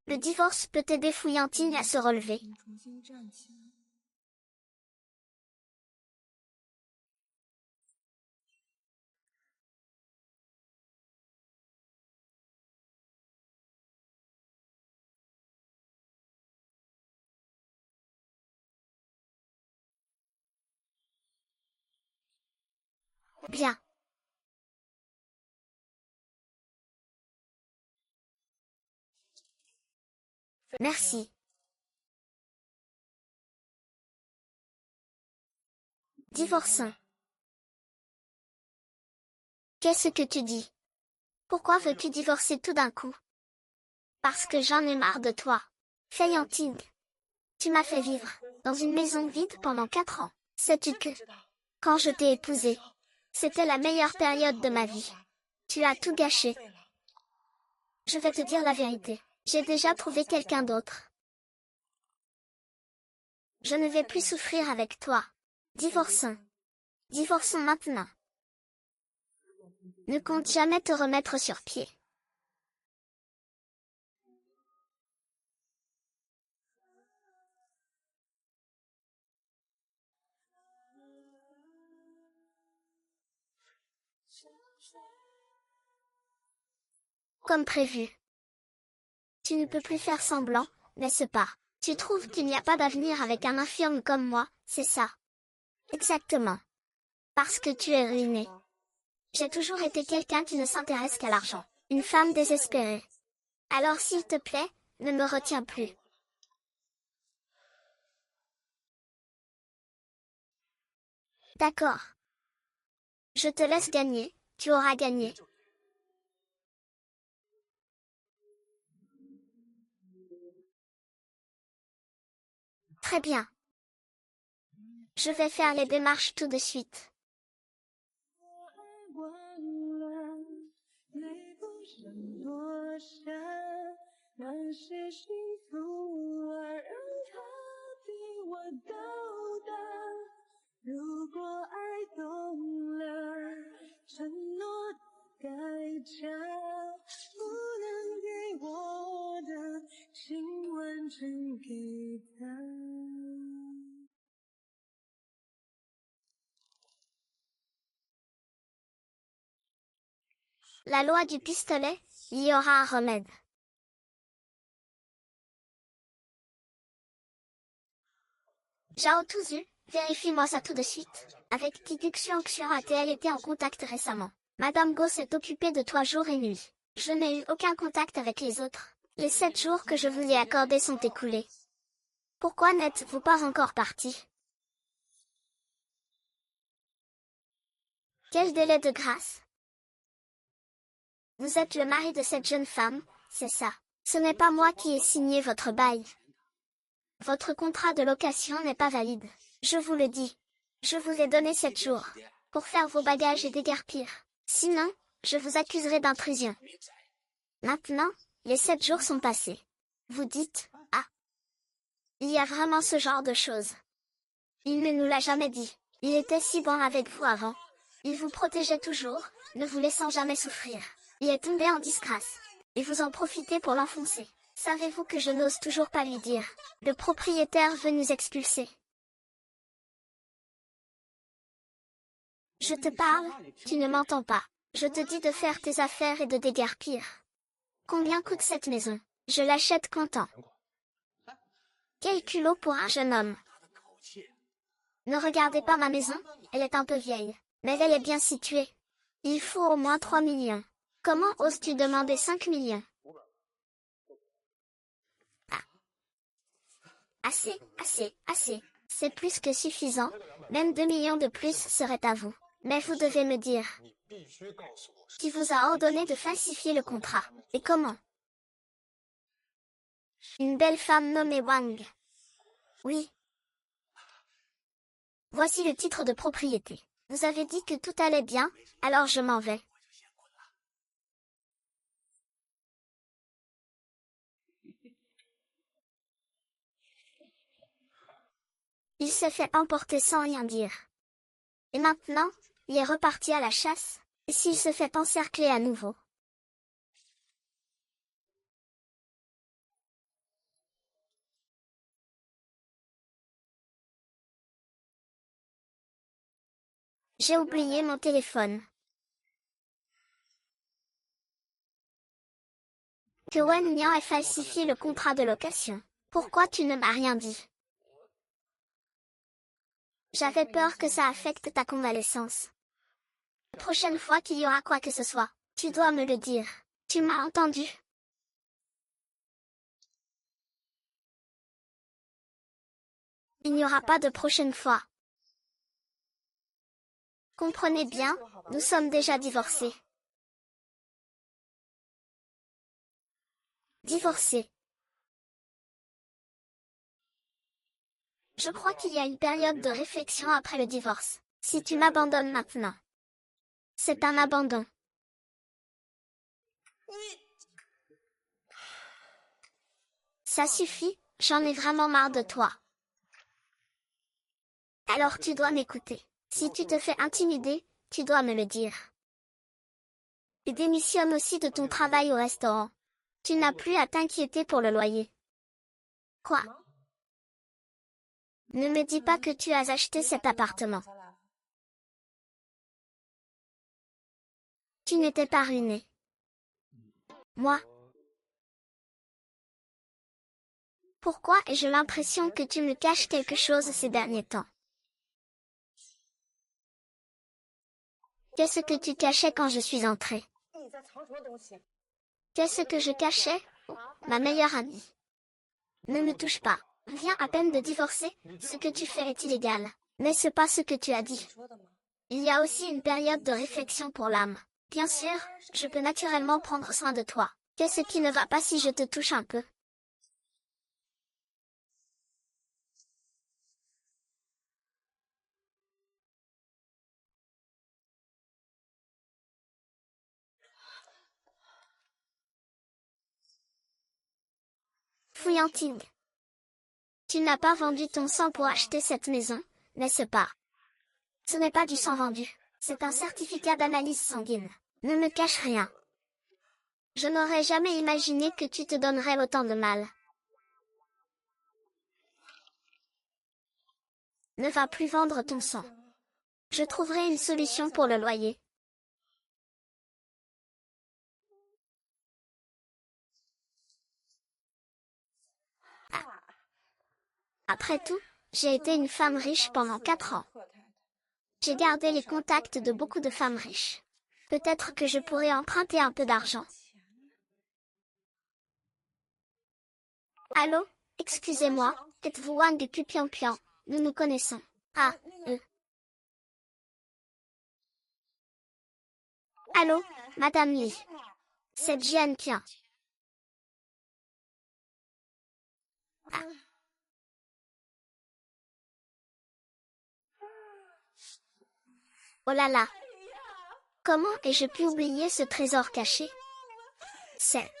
Le divorce peut aider Fouillantine à se relever. Bien. Merci. Divorçons. Qu'est-ce que tu dis? Pourquoi veux-tu divorcer tout d'un coup? Parce que j'en ai marre de toi. Feuillantine. Tu m'as fait vivre dans une maison vide pendant 4 ans. Sais-tu que, quand je t'ai épousée, c'était la meilleure période de ma vie. Tu as tout gâché. Je vais te dire la vérité. J'ai déjà trouvé quelqu'un d'autre. Je ne vais plus souffrir avec toi. Divorçons. Divorçons maintenant. Ne compte jamais te remettre sur pied. Comme prévu. Tu ne peux plus faire semblant, n'est-ce pas? Tu trouves qu'il n'y a pas d'avenir avec un infirme comme moi, c'est ça? Exactement. Parce que tu es ruiné. J'ai toujours été quelqu'un qui ne s'intéresse qu'à l'argent. Une femme désespérée. Alors s'il te plaît, ne me retiens plus. D'accord. Je te laisse gagner, tu auras gagné. Très bien. Je vais faire les démarches tout de suite. La loi du pistolet, il y aura un remède. Zhao Tuzu, vérifie-moi ça tout de suite. Avec qui Xiang a-t-elle été en contact récemment? Madame Go s'est occupée de toi jour et nuit. Je n'ai eu aucun contact avec les autres. Les 7 jours que je vous ai accordés sont écoulés. Pourquoi n'êtes-vous pas encore parti? Quel délai de grâce? Vous êtes le mari de cette jeune femme, c'est ça. Ce n'est pas moi qui ai signé votre bail. Votre contrat de location n'est pas valide. Je vous le dis. Je vous ai donné 7 jours pour faire vos bagages et déguerpir. Sinon, je vous accuserai d'intrusion. Maintenant, les 7 jours sont passés. Vous dites, ah, il y a vraiment ce genre de choses. Il ne nous l'a jamais dit. Il était si bon avec vous avant. Il vous protégeait toujours, ne vous laissant jamais souffrir. Il est tombé en disgrâce. Et vous en profitez pour l'enfoncer. Savez-vous que je n'ose toujours pas lui dire? Le propriétaire veut nous expulser. Je te parle, tu ne m'entends pas. Je te dis de faire tes affaires et de déguerpir. Combien coûte cette maison? Je l'achète comptant. Quel culot pour un jeune homme. Ne regardez pas ma maison, elle est un peu vieille, mais elle est bien située. Il faut au moins 3 millions. Comment oses-tu demander 5 millions? Ah. Assez, assez, assez. C'est plus que suffisant, même 2 millions de plus seraient à vous. Mais vous devez me dire, 你必须告诉我， qui vous a ordonné de falsifier le contrat, et comment? Une belle femme nommée Wang. Oui. Voici le titre de propriété. Vous avez dit que tout allait bien, alors je m'en vais. Il s'est fait emporter sans rien dire. Et maintenant, il est reparti à la chasse, et s'il se fait encercler à nouveau? J'ai oublié mon téléphone. Que Wen Nian ait falsifié le contrat de location. Pourquoi tu ne m'as rien dit? J'avais peur que ça affecte ta convalescence. La prochaine fois qu'il y aura quoi que ce soit, tu dois me le dire. Tu m'as entendu? Il n'y aura pas de prochaine fois. Comprenez bien, nous sommes déjà divorcés. Divorcés. Je crois qu'il y a une période de réflexion après le divorce. Si tu m'abandonnes maintenant, c'est un abandon. Ça suffit, j'en ai vraiment marre de toi. Alors tu dois m'écouter. Si tu te fais intimider, tu dois me le dire. Et démissionne aussi de ton travail au restaurant. Tu n'as plus à t'inquiéter pour le loyer. Quoi? Ne me dis pas que tu as acheté cet appartement. Tu n'étais pas ruiné. Moi? Pourquoi ai-je l'impression que tu me caches quelque chose ces derniers temps? Qu'est-ce que tu cachais quand je suis entrée? Qu'est-ce que je cachais? Ma meilleure amie. Ne me touche pas. On vient à peine de divorcer, ce que tu fais est illégal. Mais c'est pas ce que tu as dit. Il y a aussi une période de réflexion pour l'âme. Bien sûr, je peux naturellement prendre soin de toi. Qu'est-ce qui ne va pas si je te touche un peu? Fouillantine. Tu n'as pas vendu ton sang pour acheter cette maison, n'est-ce pas? Ce n'est pas du sang vendu, c'est un certificat d'analyse sanguine. Ne me cache rien. Je n'aurais jamais imaginé que tu te donnerais autant de mal. Ne va plus vendre ton sang. Je trouverai une solution pour le loyer. Après tout, j'ai été une femme riche pendant 4 ans. J'ai gardé les contacts de beaucoup de femmes riches. Peut-être que je pourrais emprunter un peu d'argent. Allô? Excusez-moi, êtes-vous Wang du Pipian-Pian? Nous nous connaissons. Ah, Allô, Madame Li. C'est Jian Pian. Ah. Oh là là. Comment ai-je pu oublier ce trésor caché? C'est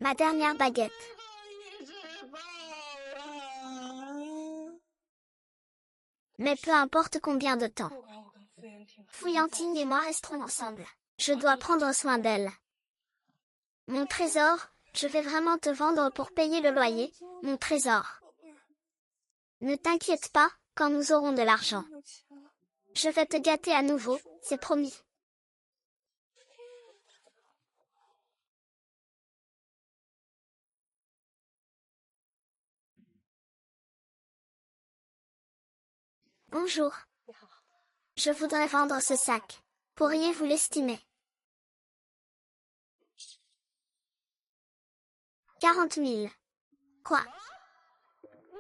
ma dernière baguette. Mais peu importe combien de temps. Fouillantine et moi resterons ensemble. Je dois prendre soin d'elle. Mon trésor, je vais vraiment te vendre pour payer le loyer, mon trésor. Ne t'inquiète pas, quand nous aurons de l'argent. Je vais te gâter à nouveau, c'est promis. Bonjour. Je voudrais vendre ce sac. Pourriez-vous l'estimer? 40 000. Quoi?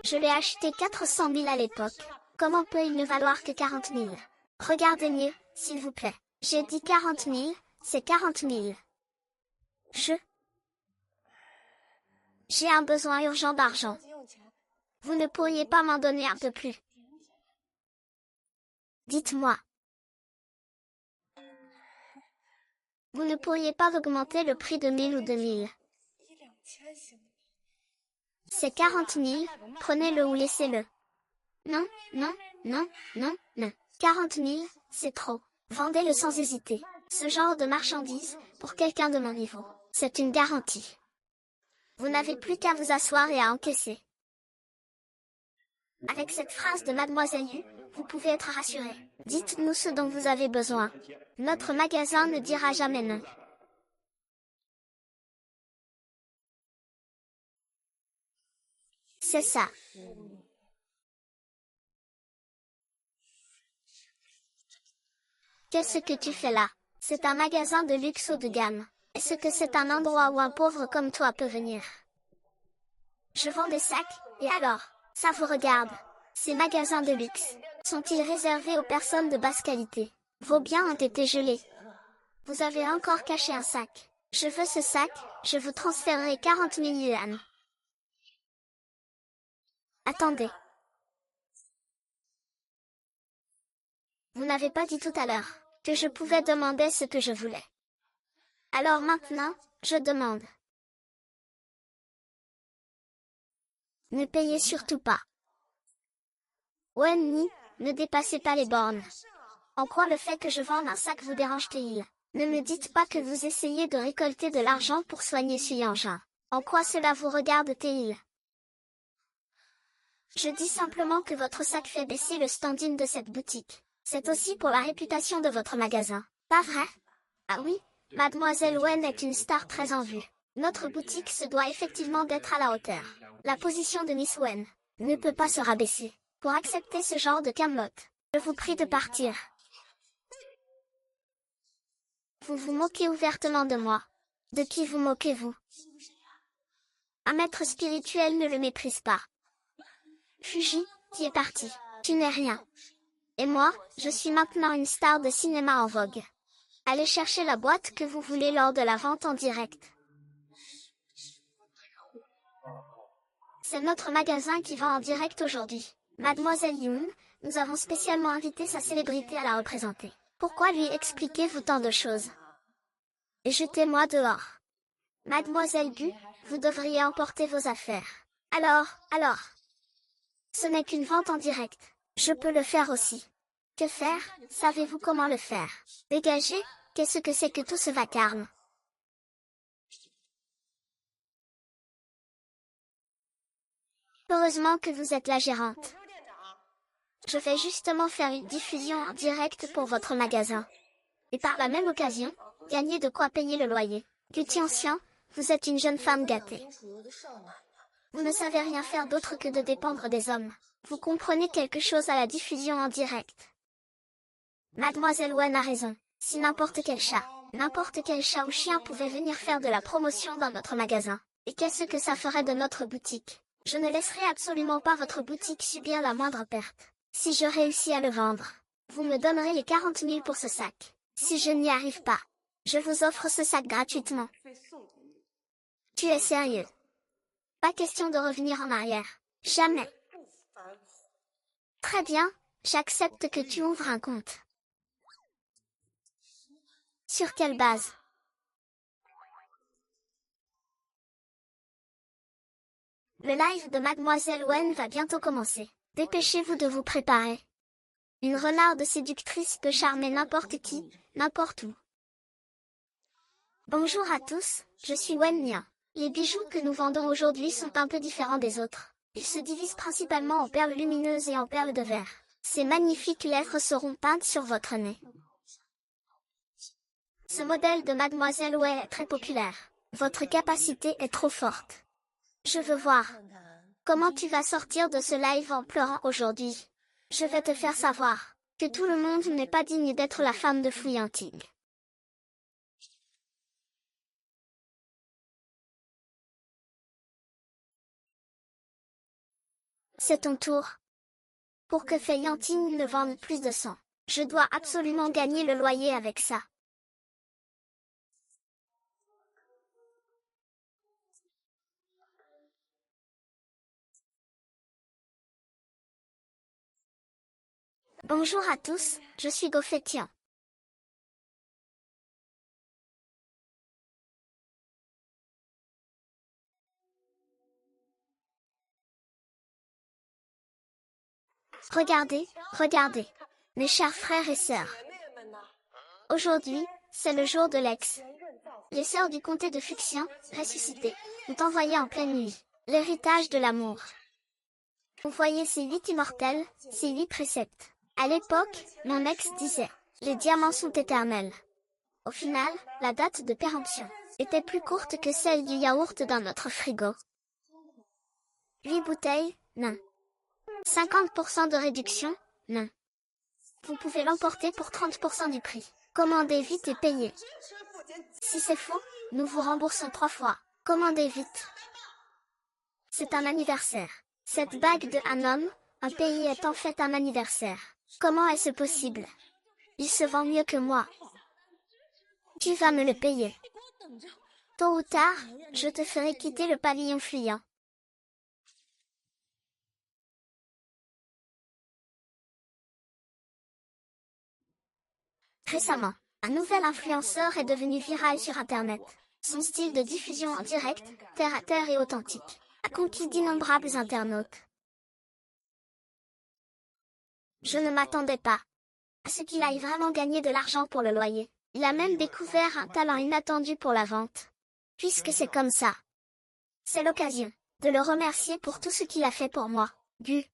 Je l'ai acheté 400 000 à l'époque. Comment peut-il ne valoir que 40 000? Regardez mieux, s'il vous plaît. J'ai dit 40 000, c'est 40 000. J'ai un besoin urgent d'argent. Vous ne pourriez pas m'en donner un peu plus? Dites-moi. Vous ne pourriez pas augmenter le prix de 1000 ou 2000? C'est 40 000, prenez-le ou laissez-le. Non, non, non, non, non. 40 000, c'est trop. Vendez-le sans hésiter. Ce genre de marchandise, pour quelqu'un de mon niveau, c'est une garantie. Vous n'avez plus qu'à vous asseoir et à encaisser. Avec cette phrase de Mademoiselle Yu, vous pouvez être rassuré. Dites-nous ce dont vous avez besoin. Notre magasin ne dira jamais non. C'est ça. Qu'est-ce que tu fais là? C'est un magasin de luxe haut de gamme. Est-ce que c'est un endroit où un pauvre comme toi peut venir? Je vends des sacs, et alors? Ça vous regarde. Ces magasins de luxe, sont-ils réservés aux personnes de basse qualité? Vos biens ont été gelés. Vous avez encore caché un sac. Je veux ce sac, je vous transférerai 40 000 yuan. Attendez. Vous n'avez pas dit tout à l'heure que je pouvais demander ce que je voulais. Alors maintenant, je demande. Ne payez surtout pas. Wen Ni, ne dépassez pas les bornes. En quoi le fait que je vende un sac vous dérange-t-il? Ne me dites pas que vous essayez de récolter de l'argent pour soigner Sui Engin. En quoi cela vous regarde-t-il? Je dis simplement que votre sac fait baisser le standing de cette boutique. C'est aussi pour la réputation de votre magasin. Pas vrai? Ah oui, Mademoiselle Wen est une star très en vue. Notre boutique se doit effectivement d'être à la hauteur. La position de Miss Wen ne peut pas se rabaisser. Pour accepter ce genre de camelote, je vous prie de partir. Vous vous moquez ouvertement de moi. De qui vous moquez-vous? Un maître spirituel ne le méprise pas. Fuji, qui est parti. Tu n'es rien. Et moi, je suis maintenant une star de cinéma en vogue. Allez chercher la boîte que vous voulez lors de la vente en direct. C'est notre magasin qui vend en direct aujourd'hui. Mademoiselle Yoon, nous avons spécialement invité sa célébrité à la représenter. Pourquoi lui expliquez-vous tant de choses? Et jetez-moi dehors. Mademoiselle Gu, vous devriez emporter vos affaires. Alors. Ce n'est qu'une vente en direct. Je peux le faire aussi. Que faire? Savez-vous comment le faire? Dégagez? Qu'est-ce que c'est que tout ce vacarme? Heureusement que vous êtes la gérante. Je vais justement faire une diffusion en direct pour votre magasin. Et par la même occasion, gagner de quoi payer le loyer. Gu Tianxian, vous êtes une jeune femme gâtée. Vous ne savez rien faire d'autre que de dépendre des hommes. Vous comprenez quelque chose à la diffusion en direct. Mademoiselle Wen a raison. Si n'importe quel chat ou chien pouvait venir faire de la promotion dans notre magasin, et qu'est-ce que ça ferait de notre boutique? Je ne laisserai absolument pas votre boutique subir la moindre perte. Si je réussis à le vendre, vous me donnerez les 40 000 pour ce sac. Si je n'y arrive pas, je vous offre ce sac gratuitement. Tu es sérieux? Pas question de revenir en arrière. Jamais. Très bien, j'accepte que tu ouvres un compte. Sur quelle base? Le live de Mademoiselle Wen va bientôt commencer. Dépêchez-vous de vous préparer. Une renarde séductrice peut charmer n'importe qui, n'importe où. Bonjour à tous, je suis Wen Nia. Les bijoux que nous vendons aujourd'hui sont un peu différents des autres. Ils se divisent principalement en perles lumineuses et en perles de verre. Ces magnifiques lettres seront peintes sur votre nez. Ce modèle de Mademoiselle Wei est très populaire. Votre capacité est trop forte. Je veux voir. Comment tu vas sortir de ce live en pleurant aujourd'hui? Je vais te faire savoir que tout le monde n'est pas digne d'être la femme de Fu Yanting. C'est ton tour. Pour que Fei Yanting ne vende plus de sang, Je dois absolument gagner le loyer avec ça. Bonjour à tous, je suis Gofétian. Regardez, regardez. Mes chers frères et sœurs. Aujourd'hui, c'est le jour de l'ex. Les sœurs du comté de Fuxian, ressuscitées, ont envoyé en pleine nuit l'héritage de l'amour. Vous voyez ces 8 immortels, ces 8 préceptes. À l'époque, mon ex disait, les diamants sont éternels. Au final, la date de péremption était plus courte que celle du yaourt dans notre frigo. 8 bouteilles, non. 50% de réduction, non. Vous pouvez l'emporter pour 30% du prix. Commandez vite et payez. Si c'est faux, nous vous remboursons 3 fois. Commandez vite. C'est un anniversaire. Cette bague de un homme, un pays est en fait un anniversaire. Comment est-ce possible? Il se vend mieux que moi. Tu vas me le payer. Tôt ou tard, je te ferai quitter le pavillon fuyant. Récemment, un nouvel influenceur est devenu viral sur Internet. Son style de diffusion en direct, terre à terre et authentique, a conquis d'innombrables internautes. Je ne m'attendais pas à ce qu'il aille vraiment gagner de l'argent pour le loyer. Il a même découvert un talent inattendu pour la vente. Puisque c'est comme ça. C'est l'occasion de le remercier pour tout ce qu'il a fait pour moi. Gu.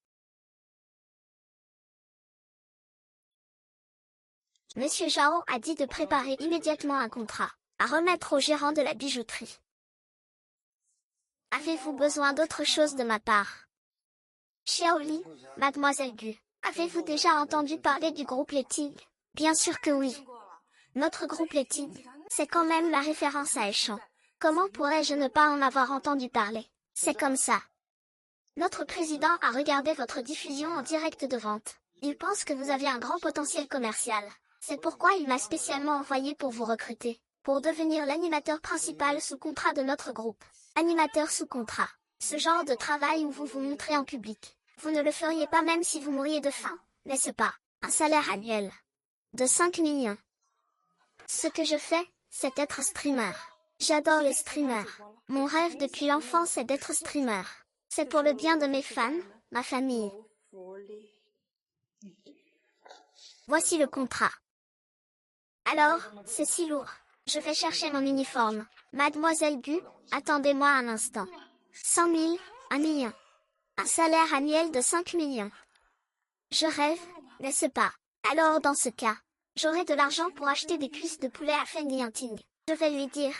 Monsieur Jao a dit de préparer immédiatement un contrat à remettre au gérant de la bijouterie. Avez-vous besoin d'autre chose de ma part? Xiaoli, mademoiselle Gu, avez-vous déjà entendu parler du groupe Letting? Bien sûr que oui. Notre groupe Letting, c'est quand même la référence à Échamps. Comment pourrais-je ne pas en avoir entendu parler? C'est comme ça. Notre président a regardé votre diffusion en direct de vente. Il pense que vous avez un grand potentiel commercial. C'est pourquoi il m'a spécialement envoyé pour vous recruter, pour devenir l'animateur principal sous contrat de notre groupe. Animateur sous contrat. Ce genre de travail où vous vous montrez en public. Vous ne le feriez pas même si vous mouriez de faim, n'est-ce pas? Un salaire annuel de 5 millions. Ce que je fais, c'est être streamer. J'adore les streamers. Mon rêve depuis l'enfance est d'être streamer. C'est pour le bien de mes fans, ma famille. Voici le contrat. Alors, c'est si lourd. Je vais chercher mon uniforme. Mademoiselle Gu, attendez-moi un instant. 100 000, 1 million. Un salaire annuel de 5 millions. Je rêve, n'est-ce pas? Alors dans ce cas, j'aurai de l'argent pour acheter des cuisses de poulet à Feng Lianting. Je vais lui dire.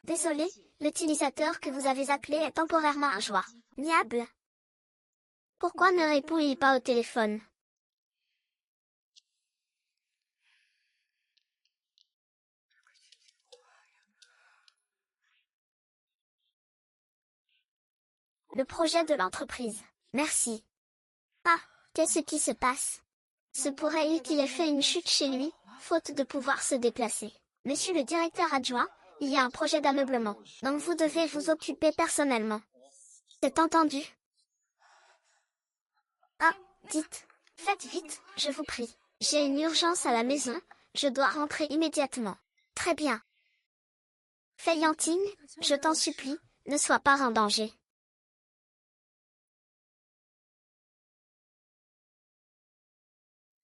Désolé, l'utilisateur que vous avez appelé est temporairement un joie. Niable. Pourquoi ne répond-il pas au téléphone? Le projet de l'entreprise. Merci. Ah, qu'est-ce qui se passe? Se pourrait-il qu'il ait fait une chute chez lui, faute de pouvoir se déplacer? Monsieur le directeur adjoint, il y a un projet d'ameublement, dont vous devez vous occuper personnellement. C'est entendu? Ah, dites, faites vite, je vous prie. J'ai une urgence à la maison, je dois rentrer immédiatement. Très bien. Fei Yanting, je t'en supplie, ne sois pas en danger.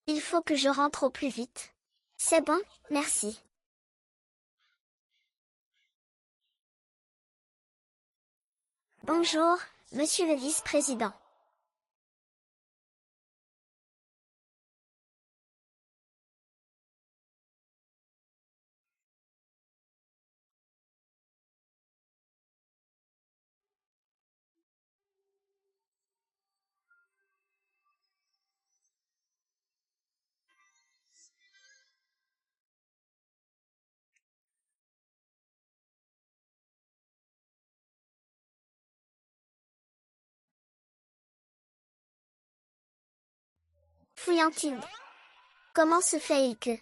Il faut que je rentre au plus vite. C'est bon, merci. Bonjour, monsieur le vice-président. Fouillantine. Comment se fait-il que...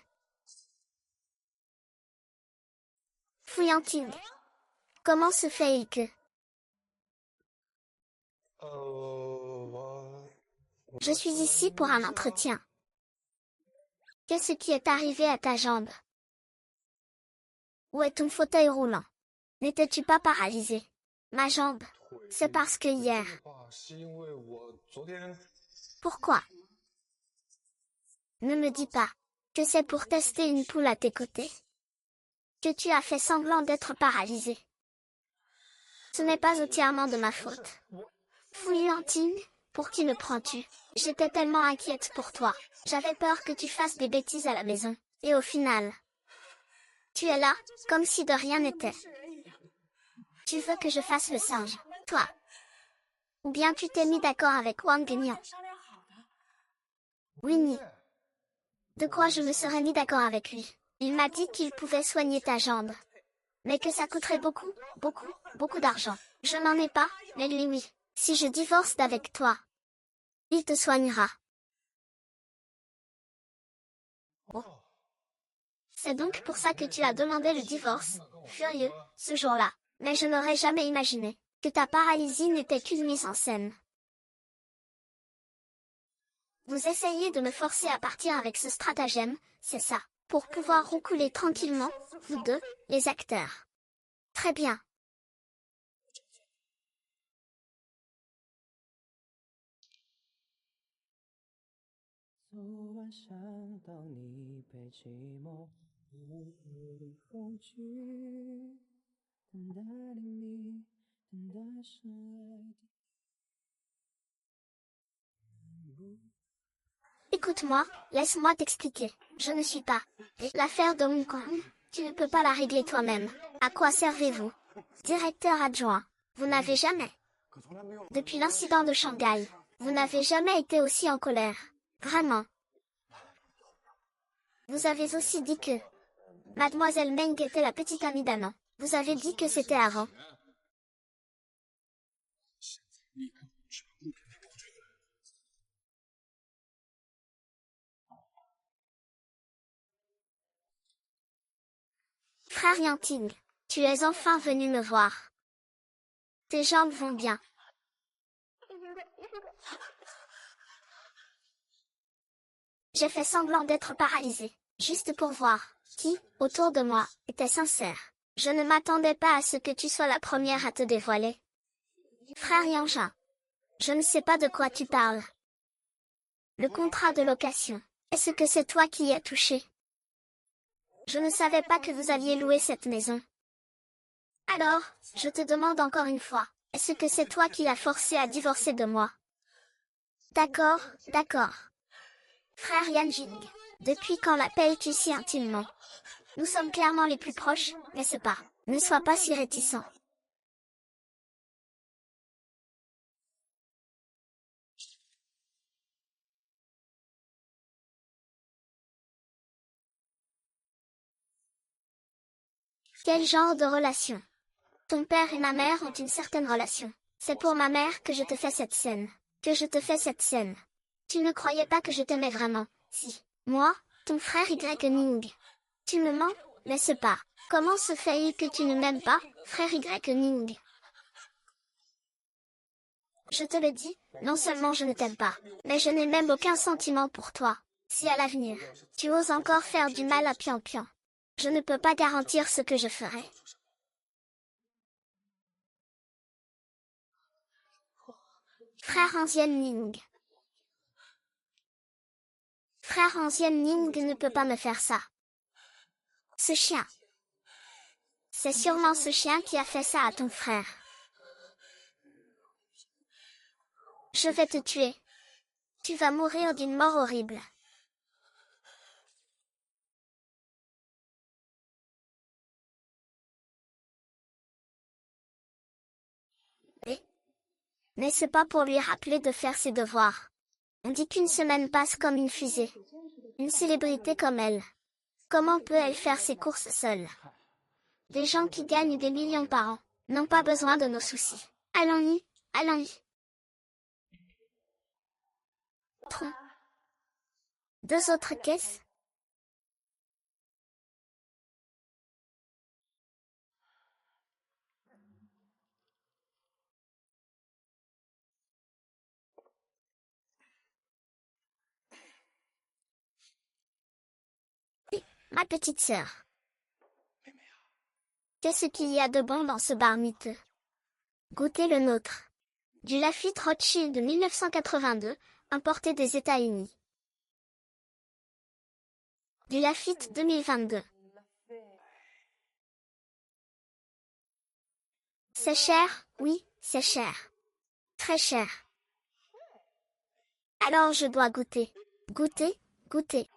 Fouillantine. Comment se fait-il que... Je suis ici pour un entretien. Qu'est-ce qui est arrivé à ta jambe? Où est ton fauteuil roulant? N'étais-tu pas paralysé? Ma jambe. C'est parce que hier. Pourquoi? Ne me dis pas que c'est pour tester une poule à tes côtés que tu as fait semblant d'être paralysé. Ce n'est pas entièrement de ma faute. Fouillantine, pour qui me prends-tu? J'étais tellement inquiète pour toi. J'avais peur que tu fasses des bêtises à la maison. Et au final, tu es là, comme si de rien n'était. Tu veux que je fasse le singe, toi? Ou bien tu t'es mis d'accord avec Wang Guignan? Winnie. De quoi je me serais mis d'accord avec lui? Il m'a dit qu'il pouvait soigner ta jambe. Mais que ça coûterait beaucoup, beaucoup, beaucoup d'argent. Je n'en ai pas, mais lui oui. Si je divorce d'avec toi, il te soignera. Oh. C'est donc pour ça que tu as demandé le divorce, furieux, ce jour-là. Mais je n'aurais jamais imaginé que ta paralysie n'était qu'une mise en scène. Vous essayez de me forcer à partir avec ce stratagème, c'est ça, pour pouvoir roucouler tranquillement, vous deux, les acteurs. Très bien. Écoute-moi, laisse-moi t'expliquer. Je ne suis pas l'affaire de Hong Kong. Tu ne peux pas la régler toi-même. À quoi servez-vous? Directeur adjoint. Vous n'avez jamais. Depuis l'incident de Shanghai, vous n'avez jamais été aussi en colère. Vraiment. Vous avez aussi dit que Mademoiselle Meng était la petite amie d'Anna. Vous avez dit que c'était avant. Frère Yanting, tu es enfin venu me voir. Tes jambes vont bien. J'ai fait semblant d'être paralysée, juste pour voir qui, autour de moi, était sincère. Je ne m'attendais pas à ce que tu sois la première à te dévoiler. Frère Yangja, je ne sais pas de quoi tu parles. Le contrat de location, est-ce que c'est toi qui y as touché? Je ne savais pas que vous aviez loué cette maison. Alors, je te demande encore une fois, est-ce que c'est toi qui l'as forcé à divorcer de moi? D'accord, d'accord. Frère Yanjing, depuis quand l'appelles-tu si intimement? Nous sommes clairement les plus proches, n'est-ce pas? Ne sois pas si réticent. Quel genre de relation? Ton père et ma mère ont une certaine relation. C'est pour ma mère que je te fais cette scène. Que je te fais cette scène. Tu ne croyais pas que je t'aimais vraiment, si. Moi, ton frère Y Ning. Tu me mens, n'est-ce pas? Comment se fait-il que tu ne m'aimes pas, frère Y Ning? Je te le dis, non seulement je ne t'aime pas, mais je n'ai même aucun sentiment pour toi. Si à l'avenir, tu oses encore faire du mal à Pian Pian, je ne peux pas garantir ce que je ferai. Frère ancienne Ning. Frère ancienne Ning ne peut pas me faire ça. Ce chien. C'est sûrement ce chien qui a fait ça à ton frère. Je vais te tuer. Tu vas mourir d'une mort horrible. Et n'est-ce pas pour lui rappeler de faire ses devoirs? On dit qu'une semaine passe comme une fusée. Une célébrité comme elle. Comment peut-elle faire ses courses seule? Des gens qui gagnent des millions par an n'ont pas besoin de nos soucis. Allons-y, allons-y. Tron. 2 autres caisses. Ma petite sœur. Qu'est-ce qu'il y a de bon dans ce bar miteux? Goûtez le nôtre. Du Lafite Rothschild de 1982, importé des États-Unis. Du Lafite 2022. C'est cher, oui, c'est cher. Très cher. Alors je dois goûter. Goûter, goûter.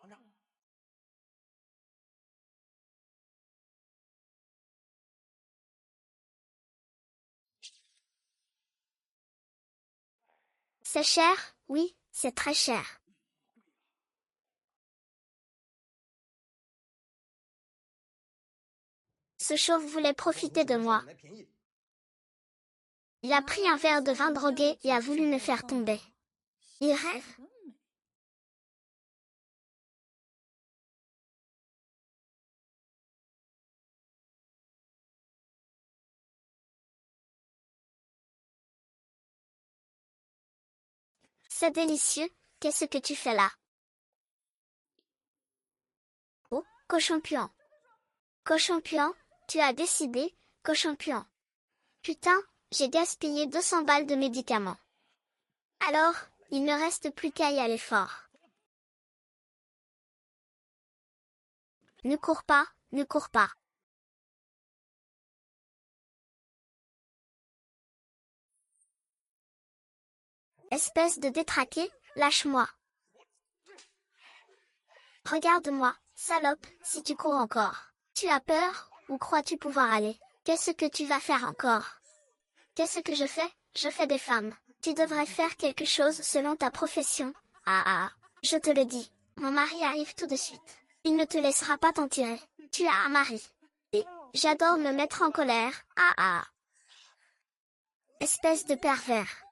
C'est cher, oui, c'est très cher. Ce chauve voulait profiter de moi. Il a pris un verre de vin drogué et a voulu me faire tomber. Il rêve. C'est délicieux, qu'est-ce que tu fais là? Oh, cochon puant. Cochon puant, tu as décidé, cochon puant. Putain, j'ai gaspillé 200 balles de médicaments. Alors, il ne reste plus qu'à y aller fort. Ne cours pas, ne cours pas. Espèce de détraqué, lâche-moi. Regarde-moi, salope, si tu cours encore. Tu as peur, où crois-tu pouvoir aller? Qu'est-ce que tu vas faire encore? Qu'est-ce que je fais? Je fais des femmes. Tu devrais faire quelque chose selon ta profession. Ah ah, je te le dis, mon mari arrive tout de suite. Il ne te laissera pas t'en tirer. Tu as un mari. Et j'adore me mettre en colère. Ah ah. Espèce de pervers.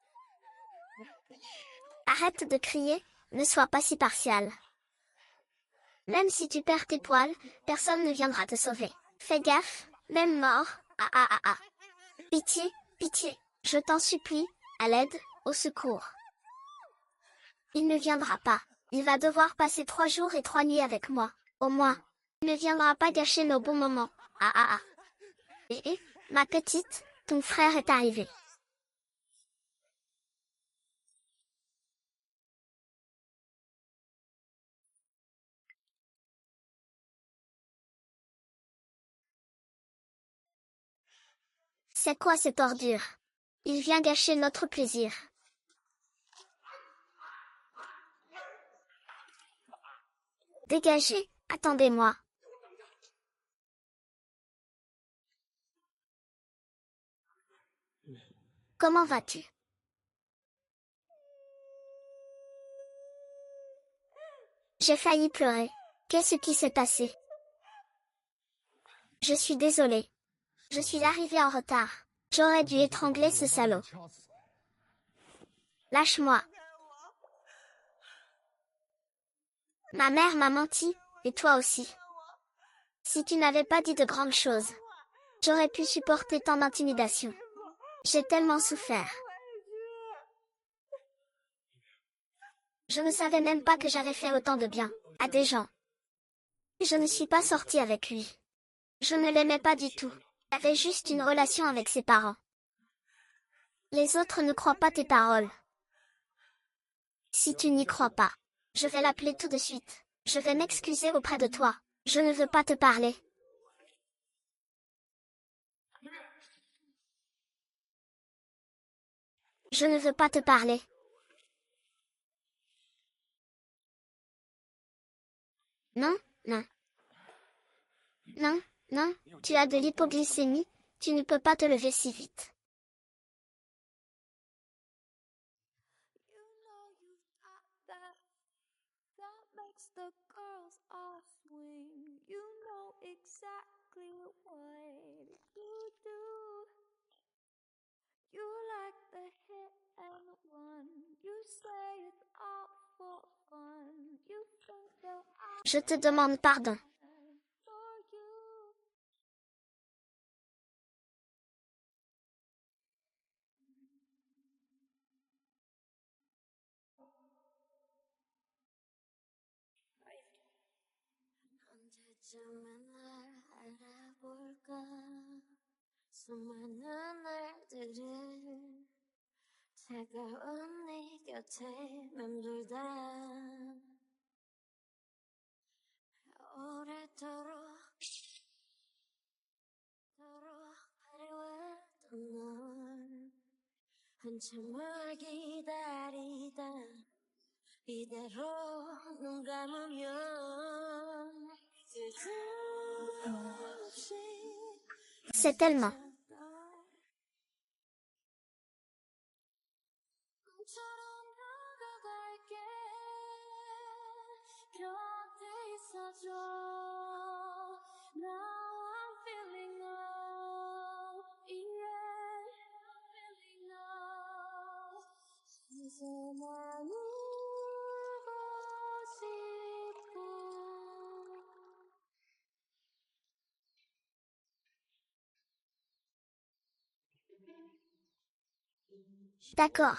Arrête de crier, ne sois pas si partial. Même si tu perds tes poils, personne ne viendra te sauver. Fais gaffe, même mort. Ah ah ah ah. Pitié, pitié, je t'en supplie, à l'aide, au secours. Il ne viendra pas. Il va devoir passer 3 jours et 3 nuits avec moi, au moins. Il ne viendra pas gâcher nos bons moments. Ah ah ah. Ma petite, ton frère est arrivé. C'est quoi cette ordure? Il vient gâcher notre plaisir. Dégagez, attendez-moi. Comment vas-tu? J'ai failli pleurer. Qu'est-ce qui s'est passé? Je suis désolée. Je suis arrivée en retard. J'aurais dû étrangler ce salaud. Lâche-moi. Ma mère m'a menti, et toi aussi. Si tu n'avais pas dit de grandes choses, j'aurais pu supporter tant d'intimidation. J'ai tellement souffert. Je ne savais même pas que j'avais fait autant de bien à des gens. Je ne suis pas sortie avec lui. Je ne l'aimais pas du tout. Il avait juste une relation avec ses parents. Les autres ne croient pas tes paroles. Si tu n'y crois pas, je vais l'appeler tout de suite. Je vais m'excuser auprès de toi. Je ne veux pas te parler. Je ne veux pas te parler. Non, non. Non, non, tu as de l'hypoglycémie, tu ne peux pas te lever si vite. That makes the girls all swing. You know exactly what you do. You like the hit and run. You say it's all for fun. You think Je te demande pardon. for you. 언제쯤은 날 알아볼까? 수많은 날들을 차가운 네 곁에 맴돌다 오래도록 그리워했던 널 한참을 기다리다 이대로 눈 감으면 C'est tellement. D'accord.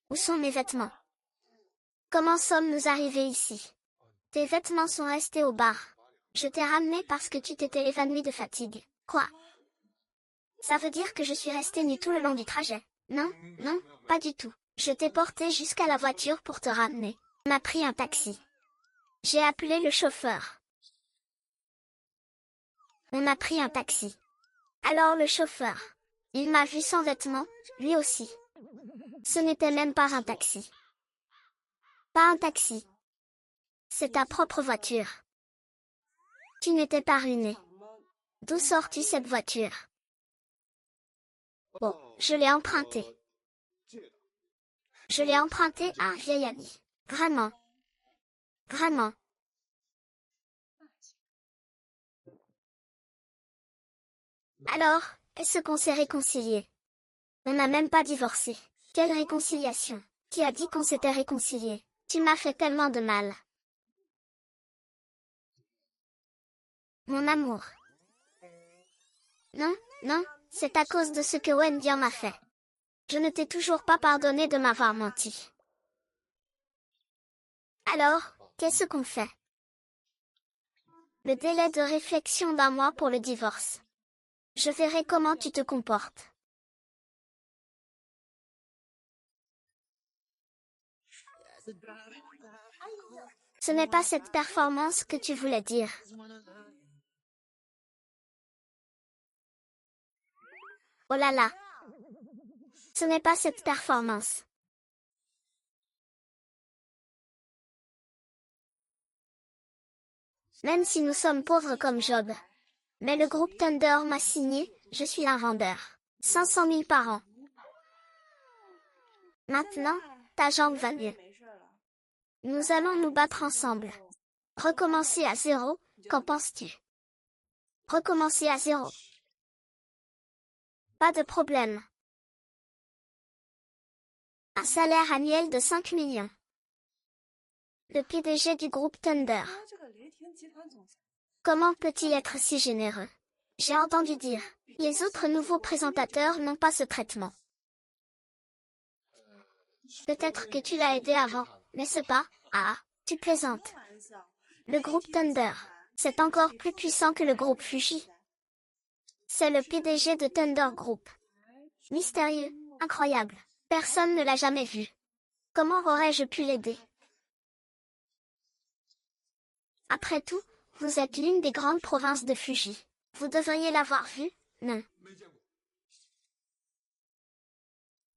Où sont mes vêtements? Comment sommes-nous arrivés ici? Tes vêtements sont restés au bar. Je t'ai ramené parce que tu t'étais évanoui de fatigue. Quoi? Ça veut dire que je suis restée nue tout le long du trajet. Non, non, pas du tout. Je t'ai porté jusqu'à la voiture pour te ramener. On a pris un taxi. J'ai appelé le chauffeur. On a pris un taxi. Alors le chauffeur. Il m'a vu sans vêtements, lui aussi. Ce n'était même pas un taxi. Pas un taxi. C'est ta propre voiture. Tu n'étais pas ruiné. D'où sors-tu cette voiture? Bon, je l'ai empruntée. Je l'ai empruntée à un vieil ami. Vraiment. Vraiment. Alors, est-ce qu'on s'est réconciliés? On n'a même pas divorcé. Quelle réconciliation? Qui a dit qu'on s'était réconciliés? Tu m'as fait tellement de mal. Mon amour. Non, non, c'est à cause de ce que Wendy m'a fait. Je ne t'ai toujours pas pardonné de m'avoir menti. Alors, qu'est-ce qu'on fait? Le délai de réflexion d'un mois pour le divorce. Je verrai comment tu te comportes. Ce n'est pas cette performance que tu voulais dire. Oh là là. Ce n'est pas cette performance. Même si nous sommes pauvres comme Job. Mais le groupe Thunder m'a signé, je suis un vendeur. 500 000 par an. Maintenant, ta jambe va mieux. Nous allons nous battre ensemble. Recommencer à zéro, qu'en penses-tu? Recommencer à zéro. Pas de problème. Un salaire annuel de 5 millions. Le PDG du groupe Thunder. Comment peut-il être si généreux? J'ai entendu dire. Les autres nouveaux présentateurs n'ont pas ce traitement. Peut-être que tu l'as aidé avant, n'est-ce pas? Ah, tu plaisantes. Le groupe Thunder, c'est encore plus puissant que le groupe Fuji. C'est le PDG de Thunder Group. Mystérieux, incroyable. Personne ne l'a jamais vu. Comment aurais-je pu l'aider? Après tout, vous êtes l'une des grandes provinces de Fuji. Vous devriez l'avoir vu, non?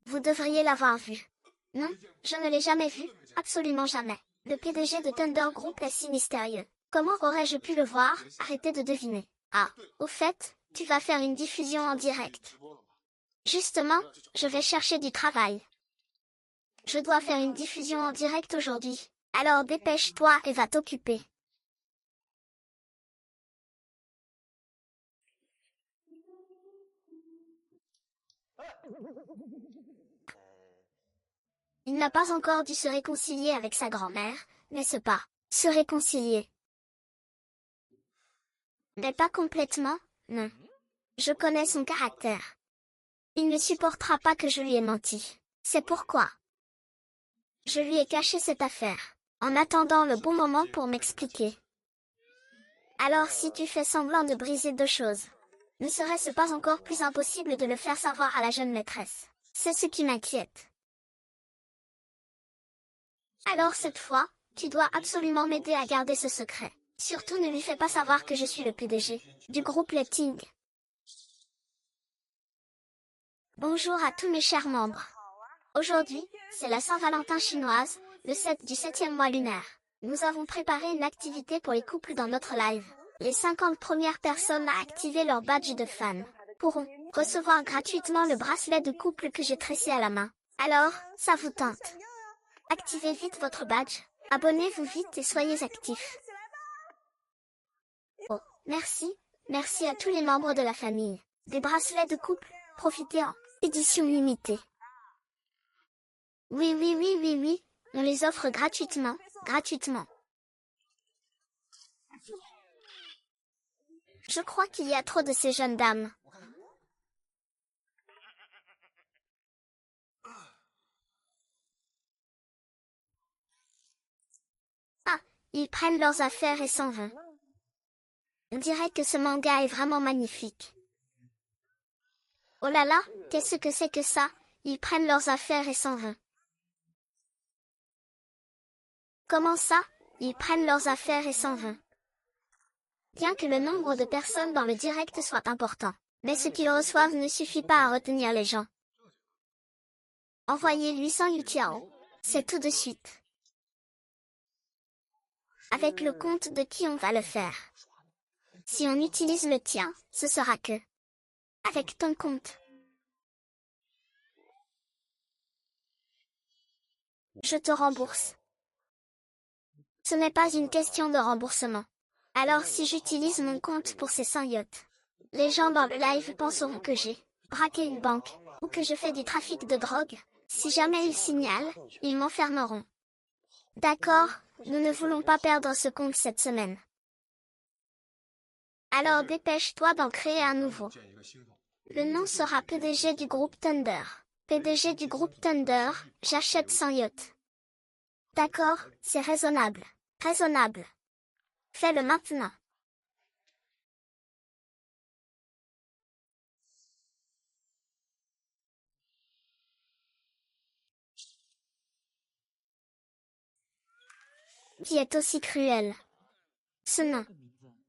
Vous devriez l'avoir vu. Non, je ne l'ai jamais vu, absolument jamais. Le PDG de Thunder Group est si mystérieux. Comment aurais-je pu le voir? Arrêtez de deviner. Ah, au fait, tu vas faire une diffusion en direct. Justement, je vais chercher du travail. Je dois faire une diffusion en direct aujourd'hui. Alors dépêche-toi et va t'occuper. Il n'a pas encore dû se réconcilier avec sa grand-mère, n'est-ce pas? Se réconcilier. Mais pas complètement, non. Je connais son caractère. Il ne supportera pas que je lui ai menti. C'est pourquoi je lui ai caché cette affaire, en attendant le bon moment pour m'expliquer. Alors si tu fais semblant de briser deux choses, ne serait-ce pas encore plus impossible de le faire savoir à la jeune maîtresse? C'est ce qui m'inquiète. Alors cette fois, tu dois absolument m'aider à garder ce secret. Surtout ne lui fais pas savoir que je suis le PDG du groupe Letting. Bonjour à tous mes chers membres. Aujourd'hui, c'est la Saint-Valentin chinoise, le 7 du 7e mois lunaire. Nous avons préparé une activité pour les couples dans notre live. Les 50 premières personnes à activer leur badge de fan pourront recevoir gratuitement le bracelet de couple que j'ai tressé à la main. Alors, ça vous tente? Activez vite votre badge, abonnez-vous vite et soyez actifs. Oh, merci, merci à tous les membres de la famille. Des bracelets de couple, profitez en édition limitée. Oui, oui, oui, oui, oui, on les offre gratuitement, gratuitement. Je crois qu'il y a trop de ces jeunes dames. Ah, ils prennent leurs affaires et s'en vont. On dirait que ce manga est vraiment magnifique. Oh là là, qu'est-ce que c'est que ça? Ils prennent leurs affaires et s'en vont. Comment ça? Ils prennent leurs affaires et s'en vont. Bien que le nombre de personnes dans le direct soit important, mais ce qu'ils reçoivent ne suffit pas à retenir les gens. Envoyez 800 Yutiao. C'est tout de suite. Avec le compte de qui on va le faire? Si on utilise le tien, ce sera que avec ton compte. Je te rembourse. Ce n'est pas une question de remboursement. Alors si j'utilise mon compte pour ces 100 yachts, les gens dans le live penseront que j'ai braqué une banque, ou que je fais du trafic de drogue. Si jamais ils signalent, ils m'enfermeront. D'accord, nous ne voulons pas perdre ce compte cette semaine. Alors dépêche-toi d'en créer un nouveau. Le nom sera PDG du groupe Thunder. PDG du groupe Thunder, j'achète 100 yachts. D'accord, c'est raisonnable. Raisonnable. Fais-le maintenant. Qui est aussi cruel? Ce nom.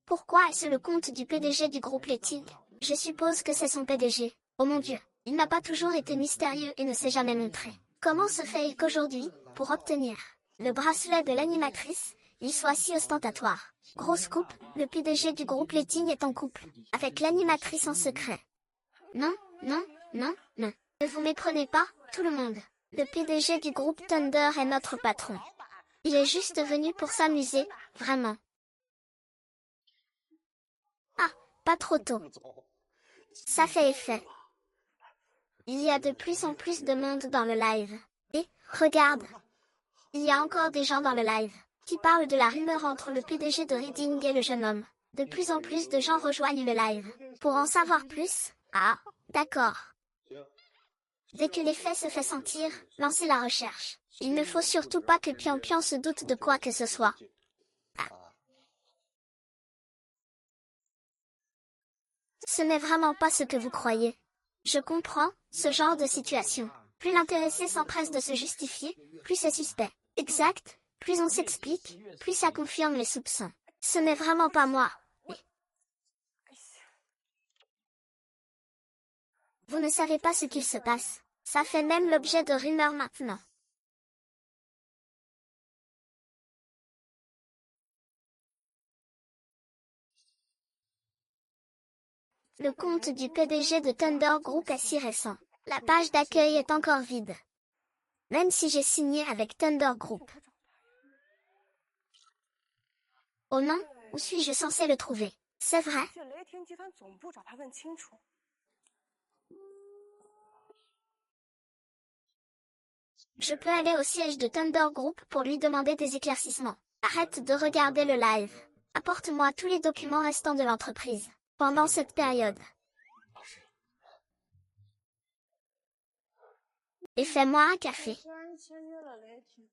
Pourquoi est-ce le compte du PDG du groupe Letting? Je suppose que c'est son PDG. Oh mon Dieu, il n'a pas toujours été mystérieux et ne s'est jamais montré. Comment se fait-il qu'aujourd'hui, pour obtenir le bracelet de l'animatrice, il soit si ostentatoire? Grosse coupe, le PDG du groupe Letting est en couple avec l'animatrice en secret. Non, non, non, non. Ne vous méprenez pas, tout le monde. Le PDG du groupe Thunder est notre patron. Il est juste venu pour s'amuser, vraiment. Ah, pas trop tôt. Ça fait effet. Il y a de plus en plus de monde dans le live. Et, regarde. Il y a encore des gens dans le live qui parlent de la rumeur entre le PDG de Reading et le jeune homme. De plus en plus de gens rejoignent le live. Pour en savoir plus, ah, d'accord. Dès que l'effet se fait sentir, lancez la recherche. Il ne faut surtout pas que Pian Pian se doute de quoi que ce soit. Ah. Ce n'est vraiment pas ce que vous croyez. Je comprends, ce genre de situation. Plus l'intéressé s'empresse de se justifier, plus c'est suspect. Exact, plus on s'explique, plus ça confirme les soupçons. Ce n'est vraiment pas moi. Vous ne savez pas ce qu'il se passe. Ça fait même l'objet de rumeurs maintenant. Le compte du PDG de Thunder Group est si récent. La page d'accueil est encore vide. Même si j'ai signé avec Thunder Group. Oh non, où suis-je censé le trouver? C'est vrai? Je peux aller au siège de Thunder Group pour lui demander des éclaircissements. Arrête de regarder le live. Apporte-moi tous les documents restants de l'entreprise pendant cette période. Et fais-moi un café. 突然签约了雷霆，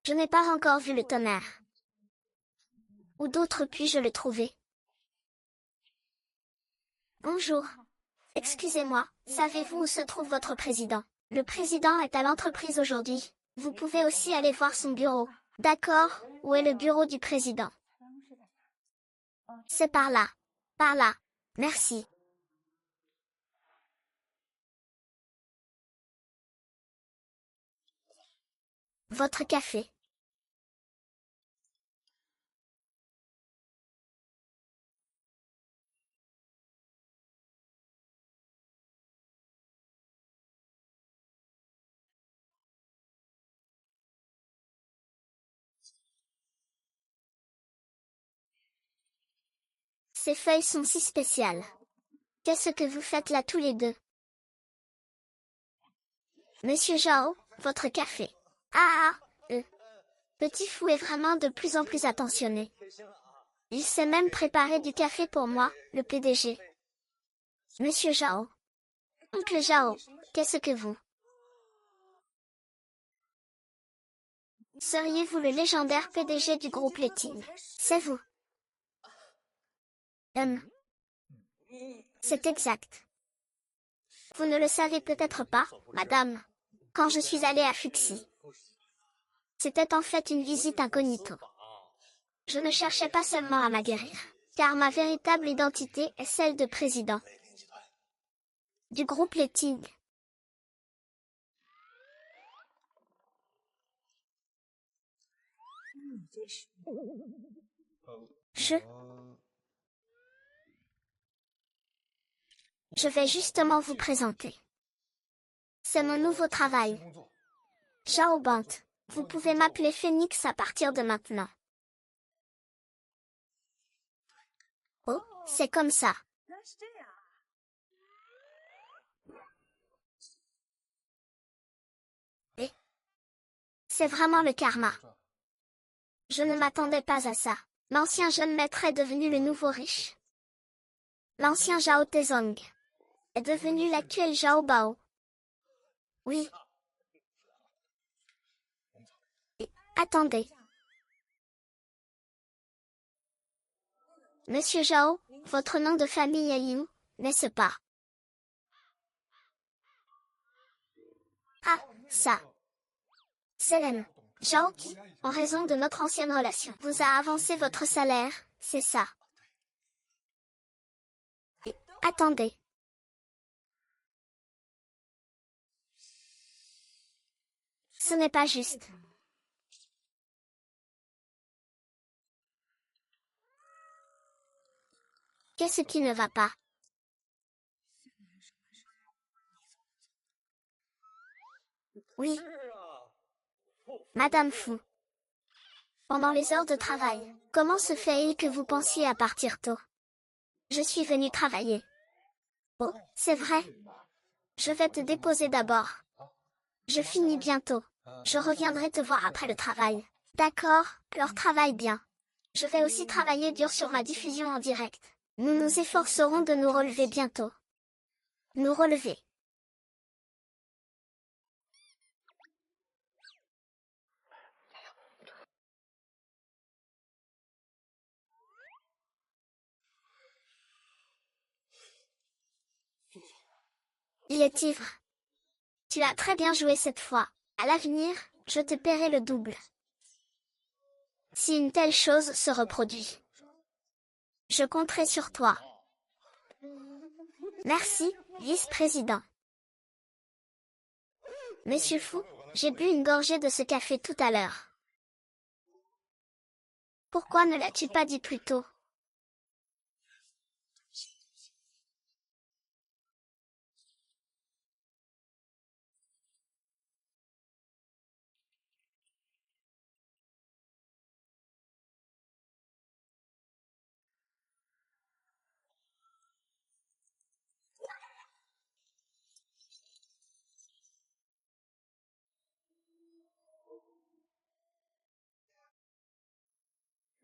Je n'ai pas encore vu le tonnerre. Où d'autre puis-je le trouver? Bonjour. Excusez-moi, savez-vous où se trouve votre président? Le président est à l'entreprise aujourd'hui. Vous pouvez aussi aller voir son bureau. D'accord, où est le bureau du président? 办公室在哪？ C'est par là. Par là. Merci. Votre café. Ces feuilles sont si spéciales. Qu'est-ce que vous faites là tous les deux? Monsieur Zhao, votre café. Petit Fou est vraiment de plus en plus attentionné. Il sait même préparer du café pour moi, le PDG. Monsieur Zhao. Oncle Zhao, qu'est-ce que vous? Seriez-vous le légendaire PDG du groupe Letting? C'est vous. C'est exact. Vous ne le savez peut-être pas, madame. Quand je suis allée à Fuxi, c'était en fait une visite incognito. Je ne cherchais pas seulement à m'aguerrir, car ma véritable identité est celle de président du groupe Letting. Je vais justement vous présenter. C'est mon nouveau travail. Zhao Bant, vous pouvez m'appeler Phoenix à partir de maintenant. Oh, c'est comme ça. 原来是这样啊！ C'est vraiment le karma. Je ne m'attendais pas à ça. L'ancien jeune maître est devenu le nouveau riche. L'ancien Zhao Tezong est devenu l'actuel Zhao Bao. Oui. Attendez. Monsieur Zhao, votre nom de famille est Liu, n'est-ce pas? Ah, ça. Célène. Zhao qui, en raison de notre ancienne relation, vous a avancé votre salaire, c'est ça. Attendez. Ce n'est pas juste. Qu'est-ce qui ne va pas? Oui. Madame Fu. Pendant les heures de travail, comment se fait-il que vous pensiez à partir tôt? Je suis venue travailler. Oh, c'est vrai. Je vais te déposer d'abord. Je finis bientôt. Je reviendrai te voir après le travail. D'accord, alors travaille bien. Je vais aussi travailler dur sur ma diffusion en direct. Nous nous efforcerons de nous relever bientôt. Nous relever. Il est ivre. Tu as très bien joué cette fois. À l'avenir, je te paierai le double. Si une telle chose se reproduit, je compterai sur toi. Merci, vice-président. Monsieur Fu, j'ai bu une gorgée de ce café tout à l'heure. Pourquoi ne l'as-tu pas dit plus tôt?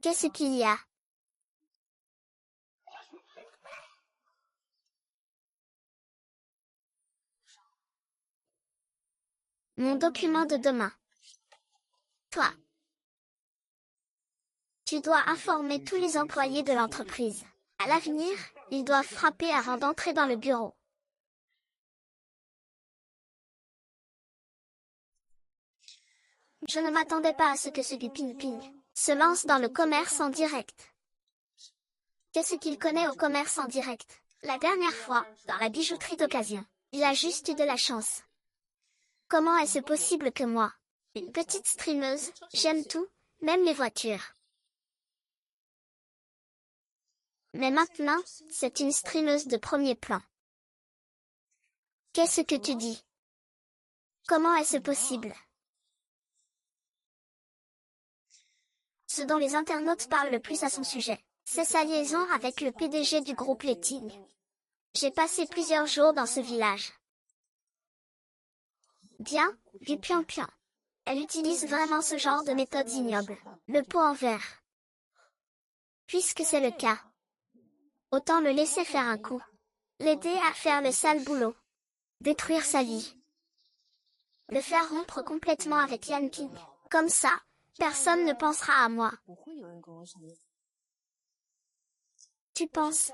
Qu'est-ce qu'il y a? Mon document de demain. Toi. Tu dois informer tous les employés de l'entreprise. À l'avenir, ils doivent frapper avant d'entrer dans le bureau. Je ne m'attendais pas à ce que ce du ping-ping se lance dans le commerce en direct. Qu'est-ce qu'il connaît au commerce en direct? La dernière fois, dans la bijouterie d'occasion, il a juste eu de la chance. Comment est-ce possible que moi, une petite streameuse, j'aime tout, même les voitures? Mais maintenant, c'est une streameuse de premier plan. Qu'est-ce que tu dis? Comment est-ce possible? Ce dont les internautes parlent le plus à son sujet, c'est sa liaison avec le PDG du groupe Letting. J'ai passé plusieurs jours dans ce village. Bien, du pian-pian. Elle utilise vraiment ce genre de méthode ignoble, le pot en verre. Puisque c'est le cas, autant le laisser faire un coup. L'aider à faire le sale boulot. Détruire sa vie. Le faire rompre complètement avec Yan King. Comme ça, personne ne pensera à moi. Tu penses?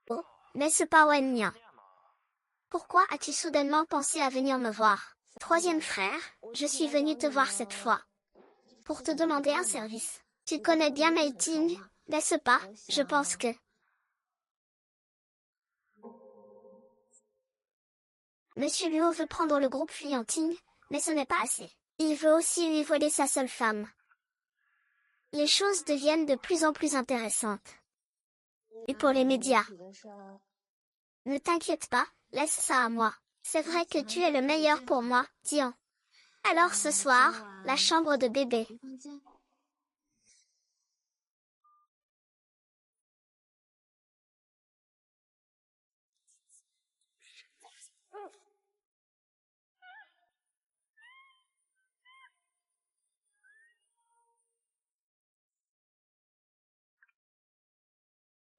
Oh, n'est-ce pas Wenya? Pourquoi as-tu soudainement pensé à venir me voir? Troisième frère, je suis venu te voir cette fois. Pour te demander un service. Tu connais bien Mei Ting, n'est-ce pas? Je pense que... Monsieur Luo veut prendre le groupe Flianting, mais ce n'est pas assez. Il veut aussi lui voler sa seule femme. Les choses deviennent de plus en plus intéressantes. Et pour les médias? Ne t'inquiète pas, laisse ça à moi. C'est vrai que tu es le meilleur pour moi, Tian. Alors ce soir, la chambre de bébé.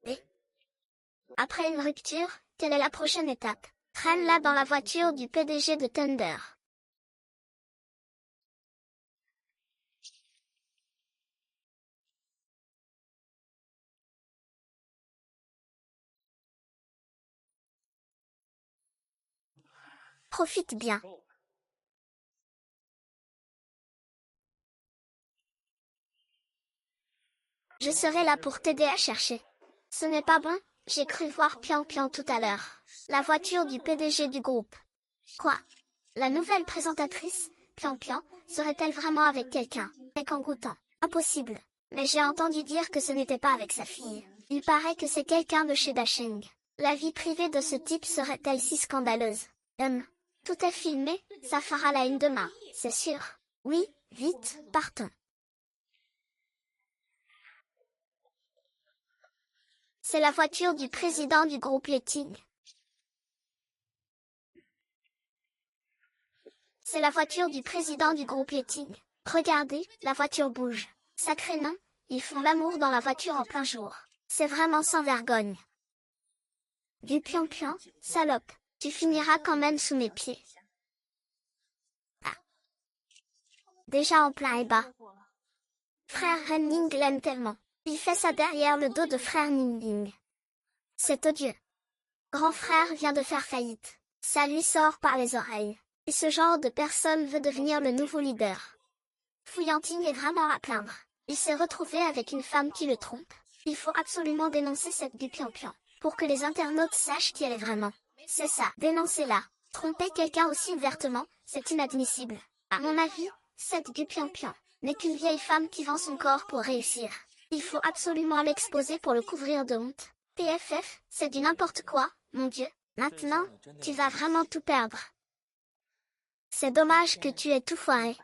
Et après une rupture, quelle est la prochaine étape? Traîne-la dans la voiture du PDG de Thunder. Profite bien. Je serai là pour t'aider à chercher. Ce n'est pas bon, j'ai cru voir Pian Pian tout à l'heure. La voiture du PDG du groupe. Quoi? La nouvelle présentatrice, Pian Pian, serait-elle vraiment avec quelqu'un? Et qu'en goûtant? Impossible. Mais j'ai entendu dire que ce n'était pas avec sa fille. Il paraît que c'est quelqu'un de chez Dasheng. La vie privée de ce type serait-elle si scandaleuse? Tout est filmé, ça fera la une demain, c'est sûr. Oui, vite, partons. C'est la voiture du président du groupe Letting. C'est la voiture du président du groupe Letting. Regardez, la voiture bouge. Sacré nain, ils font l'amour dans la voiture en plein jour. C'est vraiment sans vergogne. Du pion-pion, salope, tu finiras quand même sous mes pieds. Ah. Déjà en plein ébat. Frère Ren Ning l'aime tellement. Il fait ça derrière le dos de frère Ning Ning. C'est odieux. Grand frère vient de faire faillite. Ça lui sort par les oreilles. Et ce genre de personne veut devenir le nouveau leader. Fouillanting est vraiment à plaindre. Il s'est retrouvé avec une femme qui le trompe. Il faut absolument dénoncer cette du pion-pion, pour que les internautes sachent qui elle est vraiment. C'est ça, dénoncez-la. Tromper quelqu'un aussi ouvertement, c'est inadmissible. À mon avis, cette du pion-pion n'est qu'une vieille femme qui vend son corps pour réussir. Il faut absolument l'exposer pour le couvrir de honte. PFF, c'est du n'importe quoi, mon Dieu. Maintenant, tu vas vraiment tout perdre. C'est dommage que tu aies tout foiré.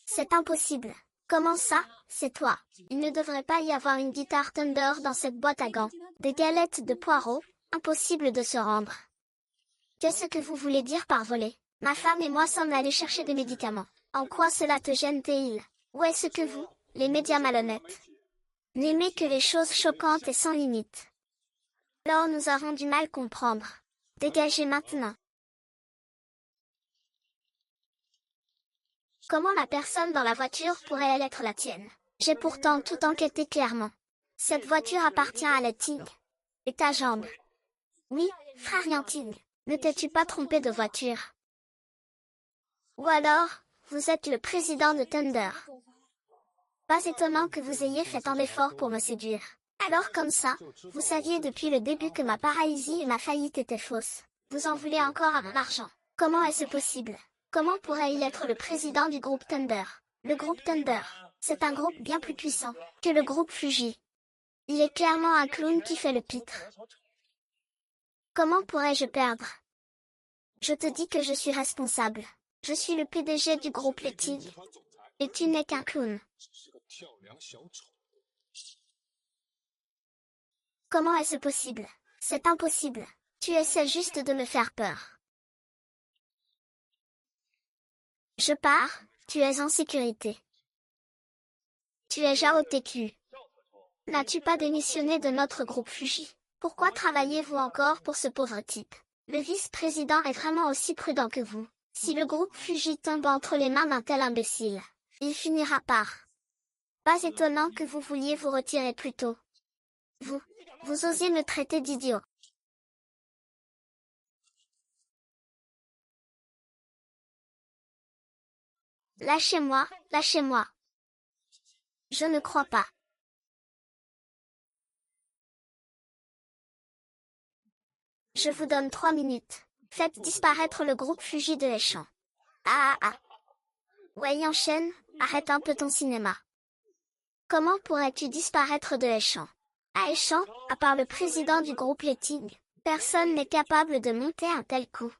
C'est impossible. Comment ça, c'est toi? Il ne devrait pas y avoir une guitare Thunder dans cette boîte à gants. Des galettes de poireaux, impossible de se rendre. Qu'est-ce que vous voulez dire par voler? Ma femme et moi sommes allés chercher des médicaments. En quoi cela te gêne-t-il? Où est-ce que vous, les médias malhonnêtes, n'aimez que les choses choquantes et sans limite? Alors nous avons du mal comprendre. Dégagez maintenant. Comment la personne dans la voiture pourrait-elle être la tienne? J'ai pourtant tout enquêté clairement. Cette voiture appartient à Letting. Et ta jambe? Oui, frère Yanting. Ne t'es-tu pas trompé de voiture? Ou alors, vous êtes le président de Thunder. Pas étonnant que vous ayez fait tant d'efforts pour me séduire. Alors comme ça, vous saviez depuis le début que ma paralysie et ma faillite étaient fausses. Vous en voulez encore à mon argent. Comment est-ce possible? Comment pourrait-il être le président du groupe Thunder? Le groupe Thunder, c'est un groupe bien plus puissant que le groupe Fuji. Il est clairement un clown qui fait le pitre. Comment pourrais-je perdre? Je te dis que je suis responsable. Je suis le PDG du groupe Letting. Et tu n'es qu'un clown. Comment est-ce possible? C'est impossible. Tu essaies juste de me faire peur. Je pars, tu es en sécurité. Tu es Jao TQ. N'as-tu pas démissionné de notre groupe Fuji? Pourquoi travaillez-vous encore pour ce pauvre type? Le vice-président est vraiment aussi prudent que vous. Si le groupe Fuji tombe entre les mains d'un tel imbécile, il finira par. Pas étonnant que vous vouliez vous retirer plus tôt. Vous osez me traiter d'idiot. Lâchez-moi, lâchez-moi. Je ne crois pas. Je vous donne 3 minutes. Faites disparaître le groupe Fuji de l'échange. Ah ah ah. Ouais, enchaîne, arrête un peu ton cinéma. Comment pourrais-tu disparaître de l'échange? À échange, à part le président du groupe Letting, personne n'est capable de monter un tel coup.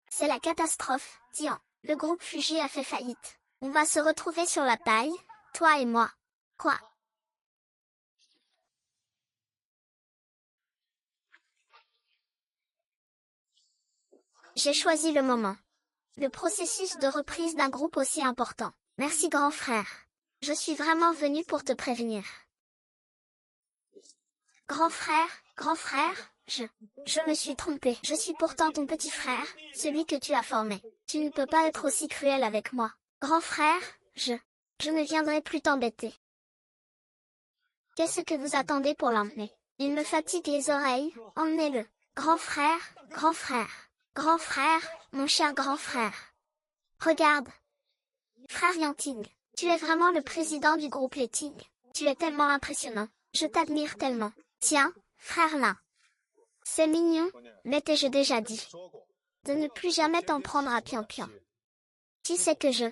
C'est la catastrophe, tiens. Le groupe Fuji a fait faillite. On va se retrouver sur la paille, toi et moi. Quoi? J'ai choisi le moment. Le processus de reprise d'un groupe aussi important. Merci grand frère. Je suis vraiment venu pour te prévenir. Grand frère, je me suis trompé. Je suis pourtant ton petit frère, celui que tu as formé. Tu ne peux pas être aussi cruel avec moi. Grand frère, je ne viendrai plus t'embêter. Qu'est-ce que vous attendez pour l'emmener? Il me fatigue les oreilles, emmenez-le. Grand frère, mon cher grand frère. Regarde. Frère Yanting, tu es vraiment le président du groupe Letting. Tu es tellement impressionnant. Je t'admire tellement. Tiens, frère là. C'est mignon, mais t'ai-je déjà dit de ne plus jamais t'en prendre à Pian-Pian. Qui c'est que Je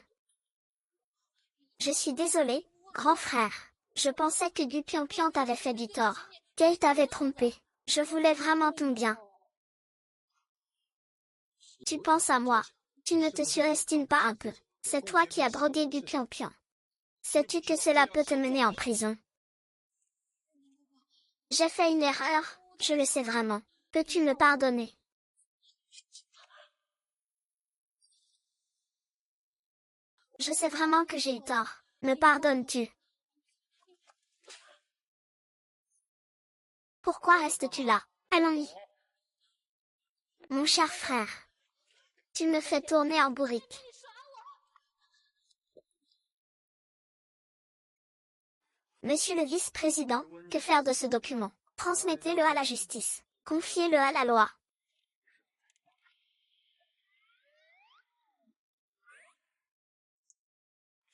suis désolé, grand frère. Je pensais que du Pian-Pian t'avait fait du tort. Qu'elle t'avait trompé. Je voulais vraiment ton bien. Tu penses à moi. Tu ne te surestimes pas un peu. C'est toi qui as drogué du Pian-Pian. Sais-tu que cela peut te mener en prison? J'ai fait une erreur, je le sais vraiment. Peux-tu me pardonner? Je sais vraiment que j'ai eu tort. Me pardonnes-tu? Pourquoi restes-tu là? Allons-y. Mon cher frère. Tu me fais tourner en bourrique. Monsieur le vice-président, que faire de ce document? Transmettez-le à la justice. Confiez-le à la loi.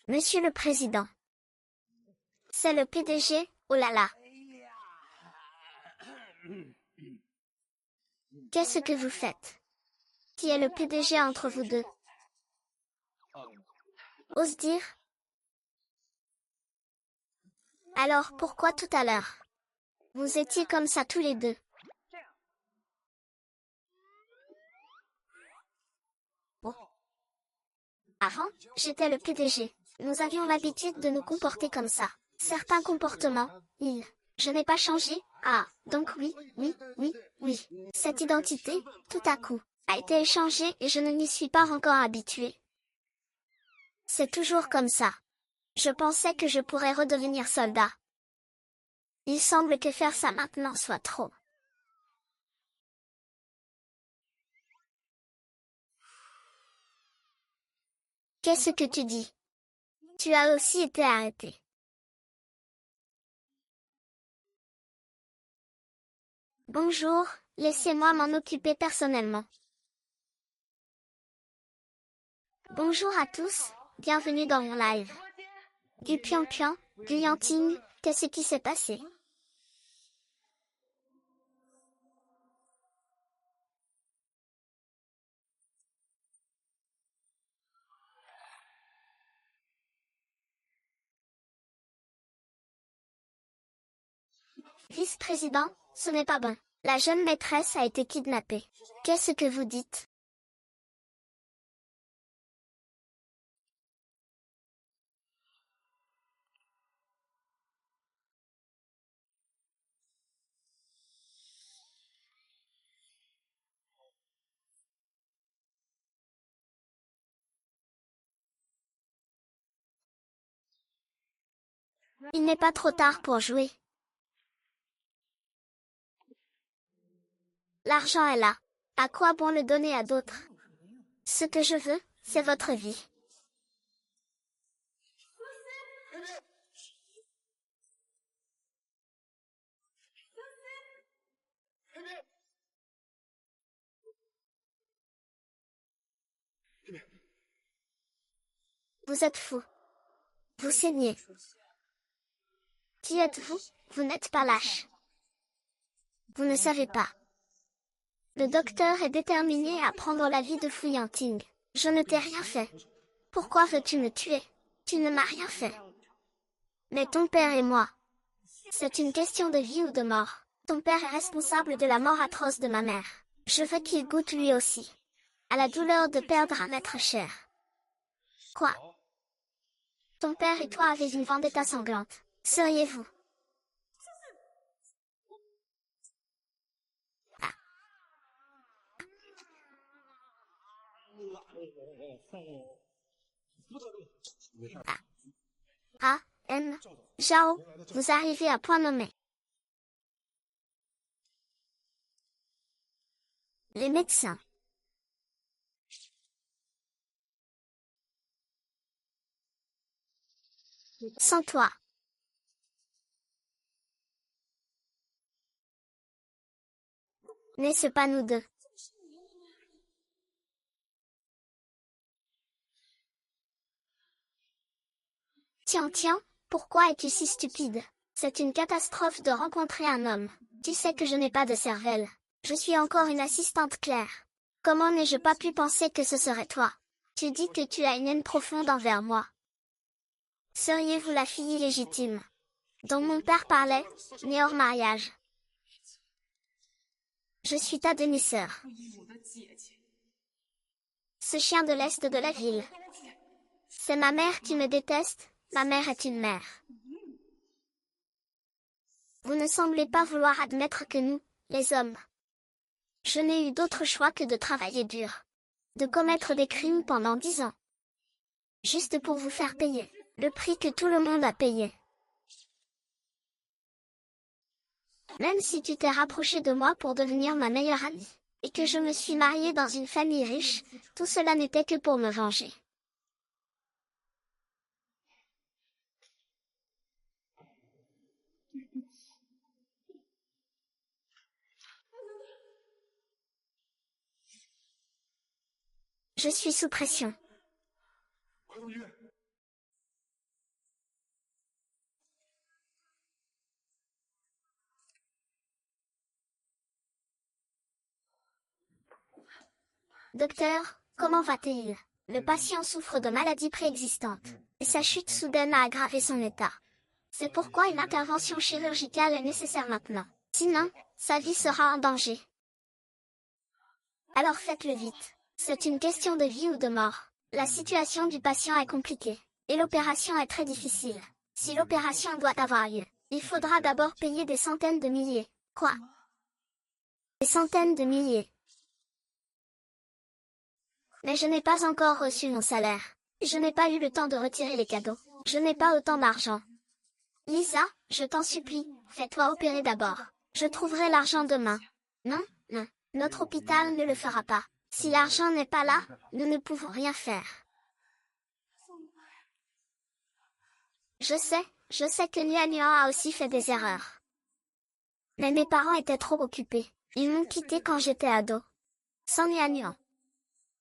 Monsieur le président. C'est le PDG, oh là là. Qu'est-ce que vous faites? Qui est le PDG entre vous deux? Ose dire. Alors pourquoi tout à l'heure? Vous étiez comme ça tous les deux. Avant, j'étais le PDG. Nous avions l'habitude de nous comporter comme ça. Certains comportements, je n'ai pas changé. Ah, donc oui, oui, oui, oui. Cette identité, tout à coup, a été échangée et je ne m'y suis pas encore habituée. C'est toujours comme ça. Je pensais que je pourrais redevenir soldat. Il semble que faire ça maintenant soit trop. Qu'est-ce que tu dis? Tu as aussi été arrêté. Bonjour, laissez-moi m'en occuper personnellement. Bonjour à tous, bienvenue dans mon live. Du pian-pian, du yanting, qu'est-ce qui s'est passé? Vice-président, ce n'est pas bon. La jeune maîtresse a été kidnappée. Qu'est-ce que vous dites? Il n'est pas trop tard pour jouer. L'argent est là. À quoi bon le donner à d'autres? Ce que je veux, c'est votre vie. Vous êtes fou. Vous saignez. Qui êtes-vous? Vous n'êtes pas lâche. Vous ne savez pas. Le docteur est déterminé à prendre la vie de Fu Yanting. Je ne t'ai rien fait. Pourquoi veux-tu me tuer? Tu ne m'as rien fait. Mais ton père et moi. C'est une question de vie ou de mort. Ton père est responsable de la mort atroce de ma mère. Je veux qu'il goûte lui aussi. À la douleur de perdre un être cher. Quoi? Ton père et toi avez une vendetta sanglante. Seriez-vous? Ah. Ah. Ah, M. Zhao, vous arrivez à point nommé. Les médecins. Sans toi. N'est-ce pas nous deux? Tiens, pourquoi es-tu si stupide? C'est une catastrophe de rencontrer un homme. Tu sais que je n'ai pas de cervelle. Je suis encore une assistante Claire. Comment n'ai-je pas pu penser que ce serait toi? Tu dis que tu as une haine profonde envers moi. Seriez-vous la fille illégitime dont mon père parlait, née hors mariage? Je suis ta demi-sœur. Ce chien de l'Est de la ville. C'est ma mère qui me déteste, ma mère est une mère. Vous ne semblez pas vouloir admettre que nous, les hommes, je n'ai eu d'autre choix que de travailler dur. De commettre des crimes pendant 10 ans. Juste pour vous faire payer le prix que tout le monde a payé. Même si tu t'es rapproché de moi pour devenir ma meilleure amie, et que je me suis mariée dans une famille riche, tout cela n'était que pour me venger. Je suis sous pression. Docteur, comment va-t-il? Le patient souffre de maladies préexistantes, et sa chute soudaine a aggravé son état. C'est pourquoi une intervention chirurgicale est nécessaire maintenant. Sinon, sa vie sera en danger. Alors faites-le vite. C'est une question de vie ou de mort. La situation du patient est compliquée, et l'opération est très difficile. Si l'opération doit avoir lieu, il faudra d'abord payer des centaines de milliers. Quoi? Des centaines de milliers. Mais je n'ai pas encore reçu mon salaire. Je n'ai pas eu le temps de retirer les cadeaux. Je n'ai pas autant d'argent. Lisa, je t'en supplie, fais-toi opérer d'abord. Je trouverai l'argent demain. Non, non, notre hôpital ne le fera pas. Si l'argent n'est pas là, nous ne pouvons rien faire. Je sais que Nuan a aussi fait des erreurs. Mais mes parents étaient trop occupés. Ils m'ont quitté quand j'étais ado. Sans Nuan,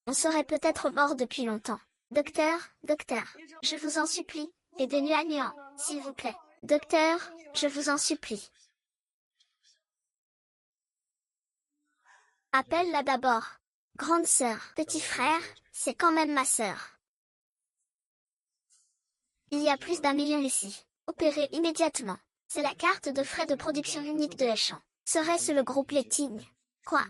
on serait peut-être mort depuis longtemps. Docteur, je vous en supplie, aidez Nuan, s'il vous plaît. Docteur, je vous en supplie. Appelle-la d'abord. Grande sœur, petit frère, c'est quand même ma sœur. Il y a plus d'1 million ici. Opérez immédiatement. C'est la carte de frais de production unique de Eschan. Serait-ce le groupe Letting? Quoi?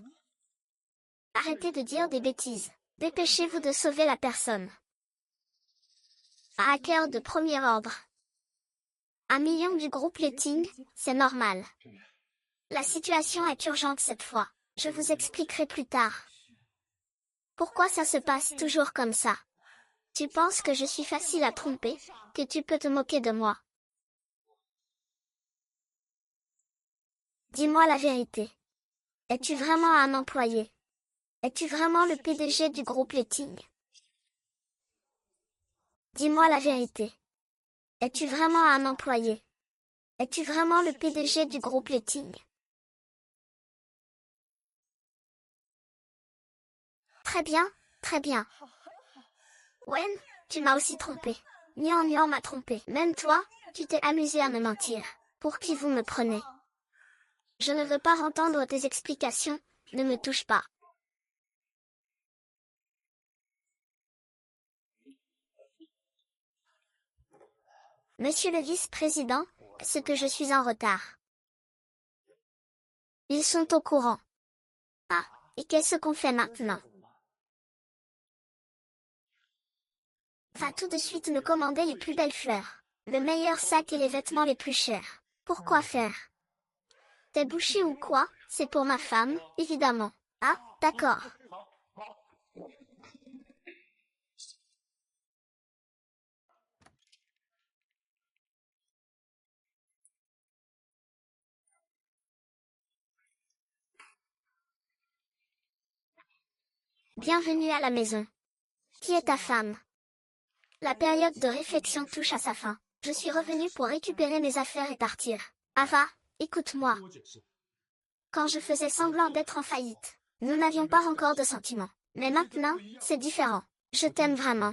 Arrêtez de dire des bêtises. Dépêchez-vous de sauver la personne. Un hacker de premier ordre. 1 million du groupe Letting, c'est normal. La situation est urgente cette fois. Je vous expliquerai plus tard. Pourquoi ça se passe toujours comme ça? Tu penses que je suis facile à tromper, que tu peux te moquer de moi? Dis-moi la vérité. Es-tu vraiment un employé? Es-tu vraiment le PDG du groupe Letting? Dis-moi la vérité. Es-tu vraiment un employé? Es-tu vraiment le PDG du groupe Letting? Très bien, très bien. Wen, tu m'as aussi trompé. Nian m'a trompé. Même toi, tu t'es amusé à me mentir. Pour qui vous me prenez? Je ne veux pas entendre tes explications, ne me touche pas. Monsieur le vice-président, c'est que je suis en retard. Ils sont au courant. Ah, et qu'est-ce qu'on fait maintenant? Va tout de suite me commander les plus belles fleurs, le meilleur sac et les vêtements les plus chers. Pourquoi faire? T'es bouché ou quoi? C'est pour ma femme, évidemment. Ah, d'accord. Bienvenue à la maison. Qui est ta femme? La période de réflexion touche à sa fin. Je suis revenue pour récupérer mes affaires et partir. Ava, écoute-moi. Quand je faisais semblant d'être en faillite, nous n'avions pas encore de sentiments. Mais maintenant, c'est différent. Je t'aime vraiment.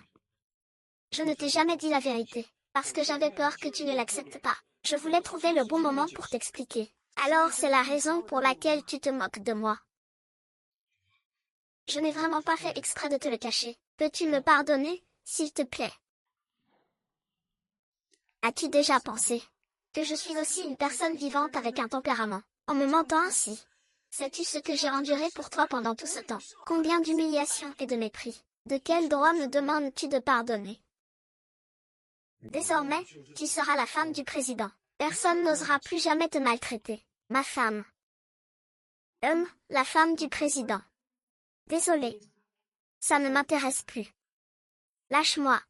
Je ne t'ai jamais dit la vérité, parce que j'avais peur que tu ne l'acceptes pas. Je voulais trouver le bon moment pour t'expliquer. Alors c'est la raison pour laquelle tu te moques de moi. Je n'ai vraiment pas fait exprès de te le cacher. Peux-tu me pardonner, s'il te plaît? As-tu déjà pensé que je suis aussi une personne vivante avec un tempérament, en me mentant ainsi? Sais-tu ce que j'ai enduré pour toi pendant tout ce temps? Combien d'humiliations et de mépris? De quel droit me demandes-tu de pardonner? Désormais, tu seras la femme du président. Personne n'osera plus jamais te maltraiter. Ma femme. La femme du président. Désolée. Ça ne m'intéresse plus. Lâche-moi.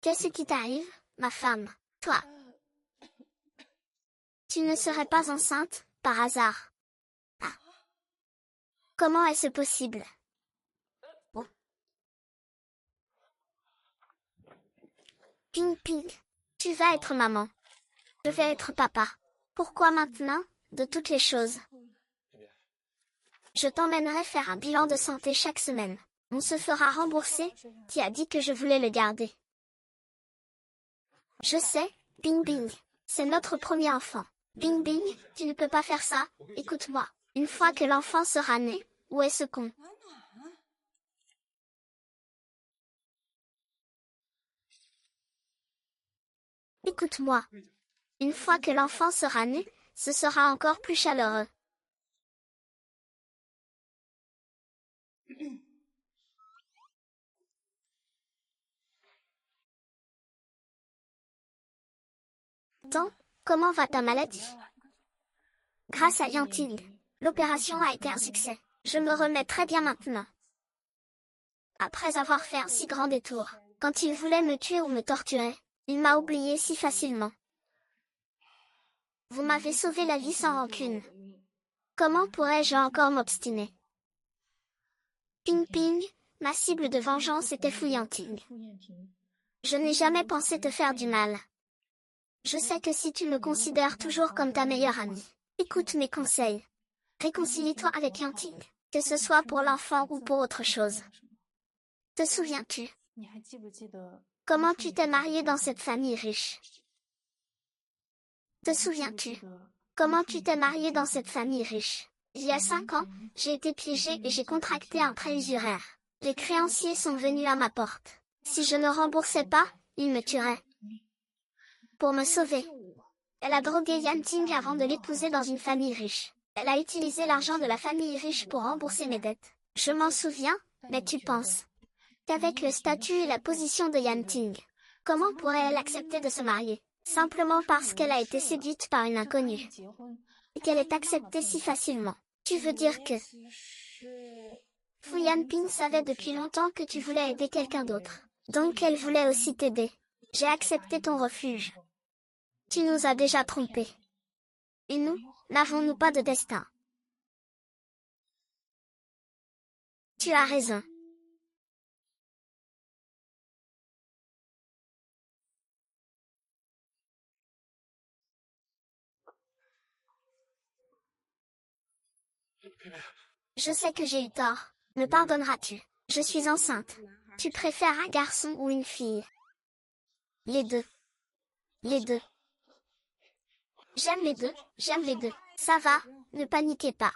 Qu'est-ce qui t'arrive, ma femme? Toi. Tu ne serais pas enceinte, par hasard? Ah. Comment est-ce possible? Oh. Ping ping. Tu vas être maman. Je vais être papa. Pourquoi maintenant, de toutes les choses? Je t'emmènerai faire un bilan de santé chaque semaine. On se fera rembourser, tu as dit que je voulais le garder. Je sais, Bing Bing. C'est notre premier enfant. Bing Bing, tu ne peux pas faire ça, écoute-moi. Une fois que l'enfant sera né, où est ce con? Écoute-moi. Une fois que l'enfant sera né, ce sera encore plus chaleureux. Tant, comment va ta maladie? Grâce à Yanting, l'opération a été un succès. Je me remets très bien maintenant. Après avoir fait un si grand détour, quand il voulait me tuer ou me torturer, il m'a oublié si facilement. Vous m'avez sauvé la vie sans rancune. Comment pourrais-je encore m'obstiner? Ping Ping, ma cible de vengeance était Fu Yanting. Je n'ai jamais pensé te faire du mal. Je sais que si tu me considères toujours comme ta meilleure amie, écoute mes conseils. Réconcilie-toi avec Yanting, que ce soit pour l'enfant ou pour autre chose. Te souviens-tu? Comment tu t'es marié dans cette famille riche? Te souviens-tu? Comment tu t'es marié dans cette famille riche? Il y a 5 ans, j'ai été piégée et j'ai contracté un prêt usuraire. Les créanciers sont venus à ma porte. Si je ne remboursais pas, ils me tueraient. Pour me sauver, elle a drogué Yanting avant de l'épouser dans une famille riche. Elle a utilisé l'argent de la famille riche pour rembourser mes dettes. Je m'en souviens, mais tu penses qu'avec le statut et la position de Yanting, comment pourrait-elle accepter de se marier? Simplement parce qu'elle a été séduite par une inconnue. Et qu'elle est acceptée si facilement. Tu veux dire que Fu Yanping savait depuis longtemps que tu voulais aider quelqu'un d'autre. Donc elle voulait aussi t'aider. J'ai accepté ton refuge. Tu nous as déjà trompés. Et nous, n'avons-nous pas de destin? Tu as raison. Je sais que j'ai eu tort. Me pardonneras-tu? Je suis enceinte. Tu préfères un garçon ou une fille? Les deux. Les deux. J'aime les deux, j'aime les deux. Ça va, ne paniquez pas.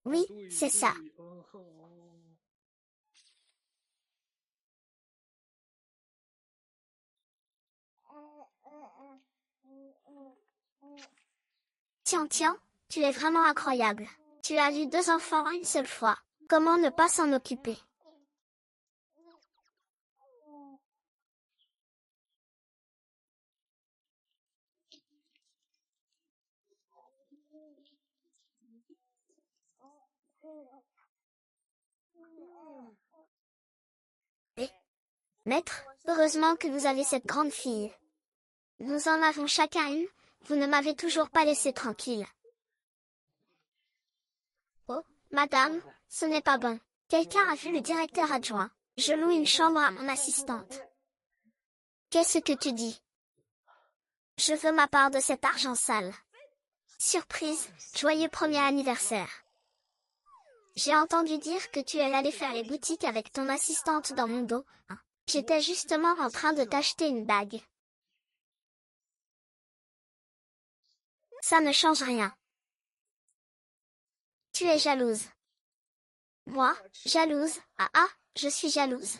Oui, c'est ça. Tiens, tiens, tu es vraiment incroyable. Tu as eu 2 enfants en une seule fois. Comment ne pas s'en occuper? Eh, maître, heureusement que vous avez cette grande fille. Nous en avons chacun une, vous ne m'avez toujours pas laissé tranquille. Oh, madame, ce n'est pas bon. Quelqu'un a vu le directeur adjoint. Je loue une chambre à mon assistante. Qu'est-ce que tu dis? Je veux ma part de cet argent sale. Surprise, joyeux premier anniversaire. J'ai entendu dire que tu es allé faire les boutiques avec ton assistante dans mon dos, hein. J'étais justement en train de t'acheter une bague. Ça ne change rien. Tu es jalouse. Moi, jalouse, ah ah, je suis jalouse.